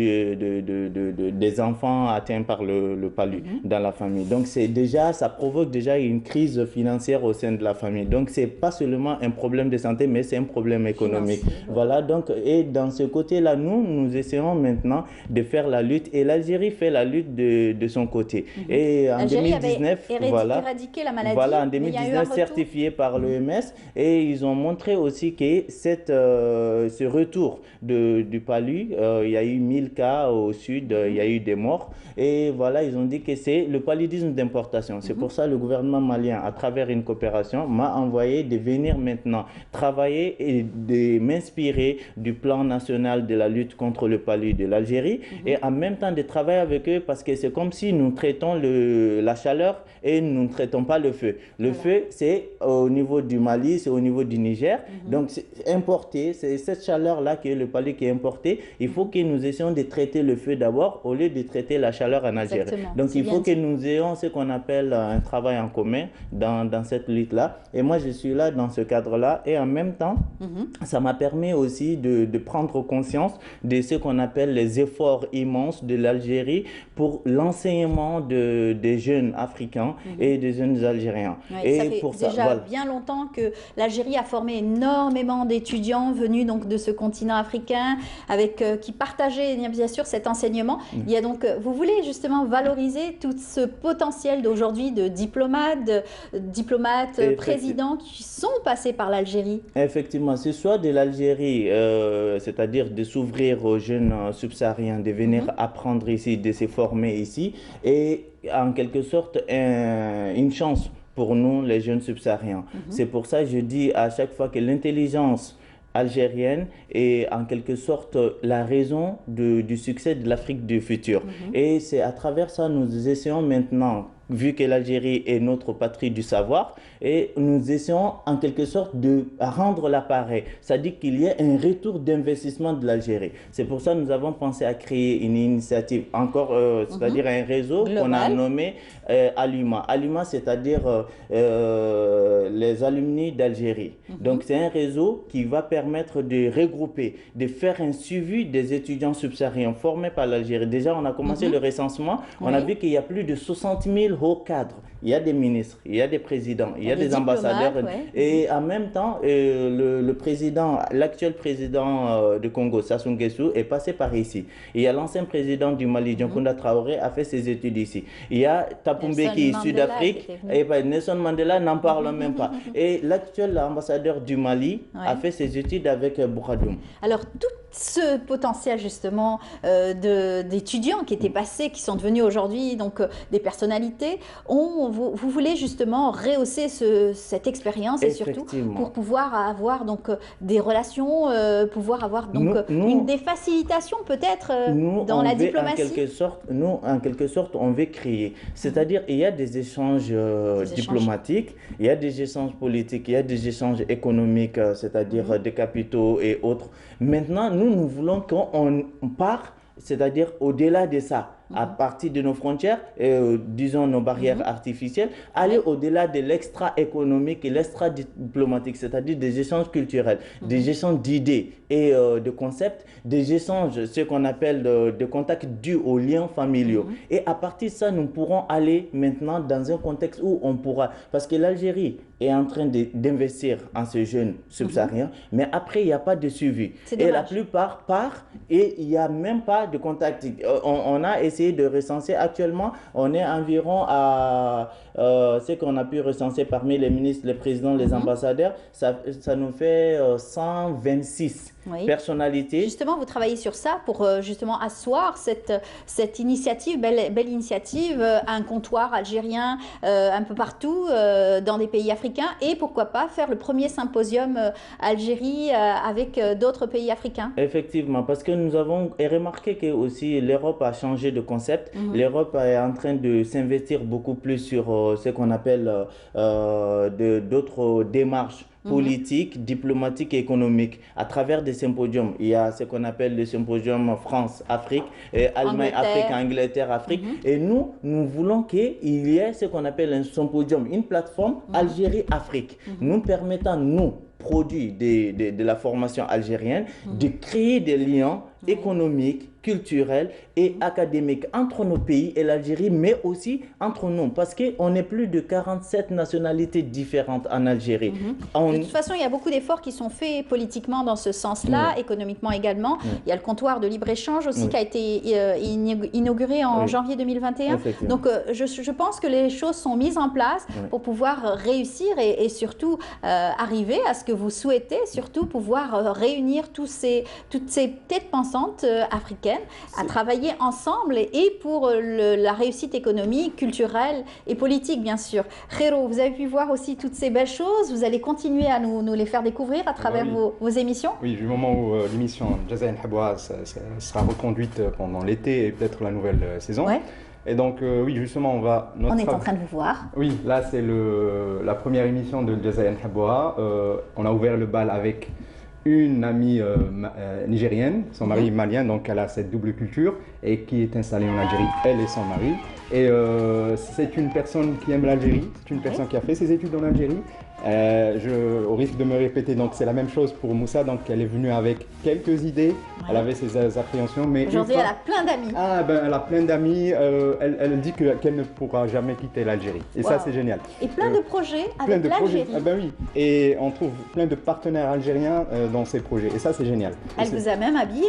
enfants atteints par le palu dans la famille. Donc ça provoque déjà une crise financière au sein de la famille. Donc c'est pas seulement un problème de santé, mais c'est un problème économique. Voilà, donc, et dans ce côté-là, nous essayons maintenant de faire la lutte, et l'Algérie fait la lutte de son côté. Et en 2019, éradiqué la maladie, en 2019 certifié par l'OMS, et ils ont montré aussi que ce retour du palu, il y a eu 1000 cas au sud, il y a eu des morts, et voilà, ils ont dit que c'est le paludisme d'importation. C'est pour ça que le gouvernement malien, à travers une coopération, m'a envoyé de venir maintenant travailler et de m'inspirer du plan national de la lutte contre le palu de l'Algérie, et en même temps de travailler avec eux, parce que c'est comme si nous traitons la chaleur et nous ne traitons pas le feu. Le feu, c'est au niveau du Mali, c'est au niveau du Niger, donc c'est importé, c'est cette chaleur-là qui est le palu qui est importé. Il faut que nous essayons de traiter le feu d'abord au lieu de traiter la chaleur en Algérie. Exactement. Donc il faut que nous ayons ce qu'on appelle un travail en commun dans cette lutte-là. Et moi je suis là dans ce cadre-là, et en même temps, ça m'a permis aussi de prendre conscience de ce qu'on appelle les efforts immenses de l'Algérie pour l'enseignement des jeunes africains et des jeunes Algériens. Et ça fait déjà bien longtemps que l'Algérie a formé énormément d'étudiants venus donc de ce continent africain qui partageaient bien sûr cet enseignement. Il y a donc, vous voulez justement valoriser tout ce potentiel d'aujourd'hui de diplomates, présidents qui sont passés par l'Algérie. Effectivement, c'est soit de l'Algérie, c'est-à-dire de s'ouvrir aux jeunes subsahariens, de venir apprendre ici, de se former ici, et en quelque sorte une chance pour nous, les jeunes subsahariens. C'est pour ça que je dis à chaque fois que l'intelligence algérienne est en quelque sorte la raison du succès de l'Afrique du futur. Et c'est à travers ça nous essayons maintenant, vu que l'Algérie est notre patrie du savoir, et nous essayons en quelque sorte de rendre l'appareil. C'est-à-dire qu'il y ait un retour d'investissement de l'Algérie. C'est pour ça que nous avons pensé à créer une initiative, c'est-à-dire un réseau qu'on a nommé Aluma. Aluma, c'est-à-dire les alumni d'Algérie. Donc c'est un réseau qui va permettre de regrouper, de faire un suivi des étudiants subsahariens formés par l'Algérie. Déjà, on a commencé le recensement, on a vu qu'il y a plus de 60 000 hauts cadres. Il y a des ministres, il y a des présidents, il y a des ambassadeurs. Et en même temps, l'actuel président du Congo, Sassou Nguesso, est passé par ici. Il y a l'ancien président du Mali, Dioncounda Traoré, a fait ses études ici. Il y a Thabo Mbeki qui est Sud-Afrique, et Nelson Mandela n'en parle même pas. Et l'actuel ambassadeur du Mali a fait ses études avec Bouradoum. Alors, tout ce potentiel justement d'étudiants qui étaient passés, qui sont devenus aujourd'hui donc des personnalités, vous voulez justement rehausser cette expérience et surtout pour pouvoir avoir donc des relations, pouvoir avoir donc des facilitations peut-être dans la diplomatie. En quelque sorte, on veut créer. C'est-à-dire, il y a des échanges diplomatiques, il y a des échanges politiques, il y a des échanges économiques, c'est-à-dire des capitaux et autres. Maintenant, nous voulons qu'on parte, c'est-à-dire au-delà de ça, à partir de nos frontières, disons nos barrières artificielles, aller au-delà de l'extra-économique et l'extra-diplomatique, c'est-à-dire des échanges culturels, des échanges d'idées et de concepts, des échanges, ce qu'on appelle de contacts dus aux liens familiaux. Et à partir de ça, nous pourrons aller maintenant dans un contexte où on pourra, parce que l'Algérie est en train d'investir en ces jeunes subsahariens, mais après, il n'y a pas de suivi. Et la plupart partent et il n'y a même pas de contact. On a essayé de recenser. Actuellement, on est environ à ce qu'on a pu recenser parmi les ministres, les présidents, les ambassadeurs. Ça nous fait 126 personnalités. Justement, vous travaillez sur ça pour justement asseoir cette initiative, belle initiative, un comptoir algérien un peu partout dans des pays africains et pourquoi pas faire le premier symposium Algérie avec d'autres pays africains. Effectivement, parce que nous avons remarqué que aussi l'Europe a changé de concept. L'Europe est en train de s'investir beaucoup plus sur ce qu'on appelle d'autres démarches politiques, diplomatiques et économiques à travers des symposiums. Il y a ce qu'on appelle le symposium France-Afrique, Allemagne, Afrique, Angleterre, Afrique. Et nous voulons qu'il y ait ce qu'on appelle un symposium, une plateforme Algérie-Afrique, nous permettant, nous, produits de la formation algérienne, de créer des liens économiques, culturels et académiques entre nos pays et l'Algérie, mais aussi entre nous, parce qu'on est plus de 47 nationalités différentes en Algérie. De toute façon, il y a beaucoup d'efforts qui sont faits politiquement dans ce sens-là, économiquement également. Il y a le comptoir de libre-échange aussi qui a été inauguré en janvier 2021. Donc, je pense que les choses sont mises en place pour pouvoir réussir et surtout arriver à ce que vous souhaitez, surtout pouvoir réunir toutes ces têtes pensantes africaines à travailler ensemble et pour la réussite économique, culturelle et politique, bien sûr. Khairo, vous avez pu voir aussi toutes ces belles choses. Vous allez continuer à nous les faire découvrir à travers vos émissions. Oui, du moment où l'émission Jazaïen Haboua sera reconduite pendant l'été et peut-être la nouvelle saison. Et donc, oui, justement, on est en train de vous voir. Oui, là, c'est la première émission de Jazaïen Haboua. On a ouvert le bal avec une amie nigérienne, son mari est malien, donc elle a cette double culture et qui est installée en Algérie, elle et son mari. Et c'est une personne qui aime l'Algérie, c'est une personne qui a fait ses études en Algérie. Au risque de me répéter, donc c'est la même chose pour Moussa, donc elle est venue avec quelques idées, elle avait ses appréhensions, mais aujourd'hui elle a plein d'amis. Elle a plein d'amis, elle dit qu'elle ne pourra jamais quitter l'Algérie, et ça c'est génial. Et plein de projets avec l'Algérie. Oui, et on trouve plein de partenaires algériens dans ces projets, et ça c'est génial. Elle vous a même habillé,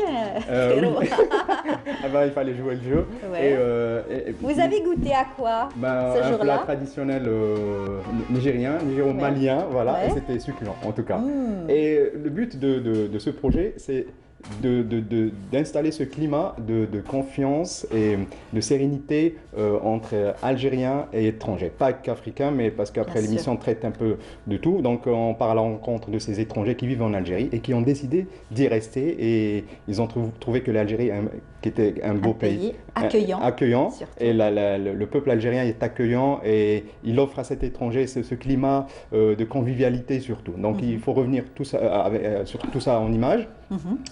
oui. Il fallait jouer le jeu. Vous avez goûté à quoi ce jour-là? Un plat traditionnel nigérien, nigéro-malien. Voilà, et c'était succulent en tout cas. Et le but de ce projet, c'est d'installer ce climat de confiance et de sérénité entre Algériens et étrangers. Pas qu'Africains, mais parce qu'après l'émission traite un peu de tout. Donc on part à la rencontre de ces étrangers qui vivent en Algérie et qui ont décidé d'y rester. Et ils ont trouvé que l'Algérie qui était un beau pays accueillant. Et le peuple algérien est accueillant et il offre à cet étranger ce climat de convivialité surtout. Donc il faut revenir sur tout ça en image.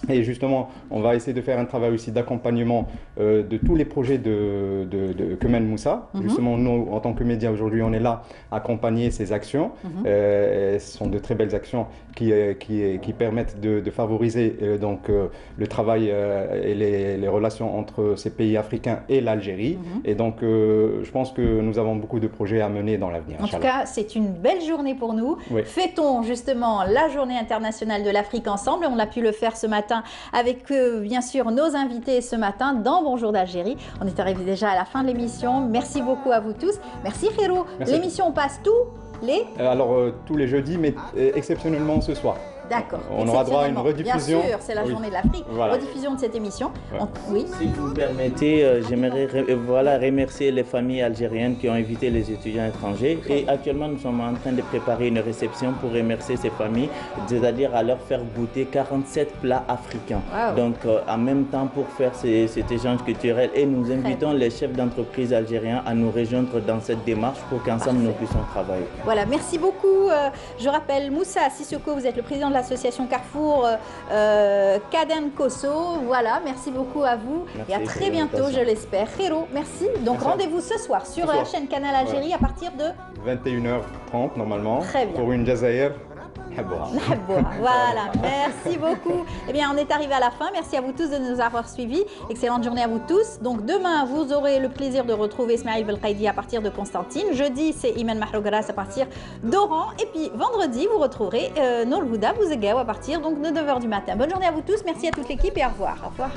Et justement, on va essayer de faire un travail aussi d'accompagnement de tous les projets de Kemel Moussa. Justement, nous, en tant que médias, aujourd'hui, on est là à accompagner ces actions. Ce sont de très belles actions qui permettent de favoriser le travail et les relations entre ces pays africains et l'Algérie. Et donc, je pense que nous avons beaucoup de projets à mener dans l'avenir. En tout cas, c'est une belle journée pour nous. Oui. Fêtons justement la journée internationale de l'Afrique ensemble. On a pu le faire ce matin avec, bien sûr, nos invités ce matin dans Bonjour d'Algérie. On est arrivé déjà à la fin de l'émission. Merci beaucoup à vous tous. Merci Khero. L'émission passe tous les... tous les jeudis, mais exceptionnellement ce soir. D'accord. On aura droit à une rediffusion. Bien sûr, c'est la journée de l'Afrique. Voilà. Rediffusion de cette émission. Oui. Si vous me permettez, j'aimerais remercier les familles algériennes qui ont invité les étudiants étrangers. Et actuellement, nous sommes en train de préparer une réception pour remercier ces familles, c'est-à-dire à leur faire goûter 47 plats africains. Wow. Donc, en même temps, pour faire cet échange culturel. Et nous invitons les chefs d'entreprise algériens à nous rejoindre dans cette démarche pour qu'ensemble nous puissions travailler. Voilà, merci beaucoup. Je rappelle Moussa Sissoko, vous êtes le président de l'association Carrefour Kaden Kosso. Voilà, merci beaucoup à vous. Merci, et à très bientôt, je l'espère. Khero, merci. Donc rendez-vous ce soir sur la chaîne Canal Algérie à partir de 21h30 normalement. Très bien. Pour une Jazaïr. Voilà, merci beaucoup. Eh bien, on est arrivé à la fin. Merci à vous tous de nous avoir suivis. Excellente journée à vous tous. Donc, demain, vous aurez le plaisir de retrouver Ismaël Belkaïdi à partir de Constantine. Jeudi, c'est Iman Mahrougras à partir d'Oran. Et puis, vendredi, vous retrouverez Nour Houda Bouzegaou à partir donc, de 9h du matin. Bonne journée à vous tous. Merci à toute l'équipe et au revoir. Au revoir.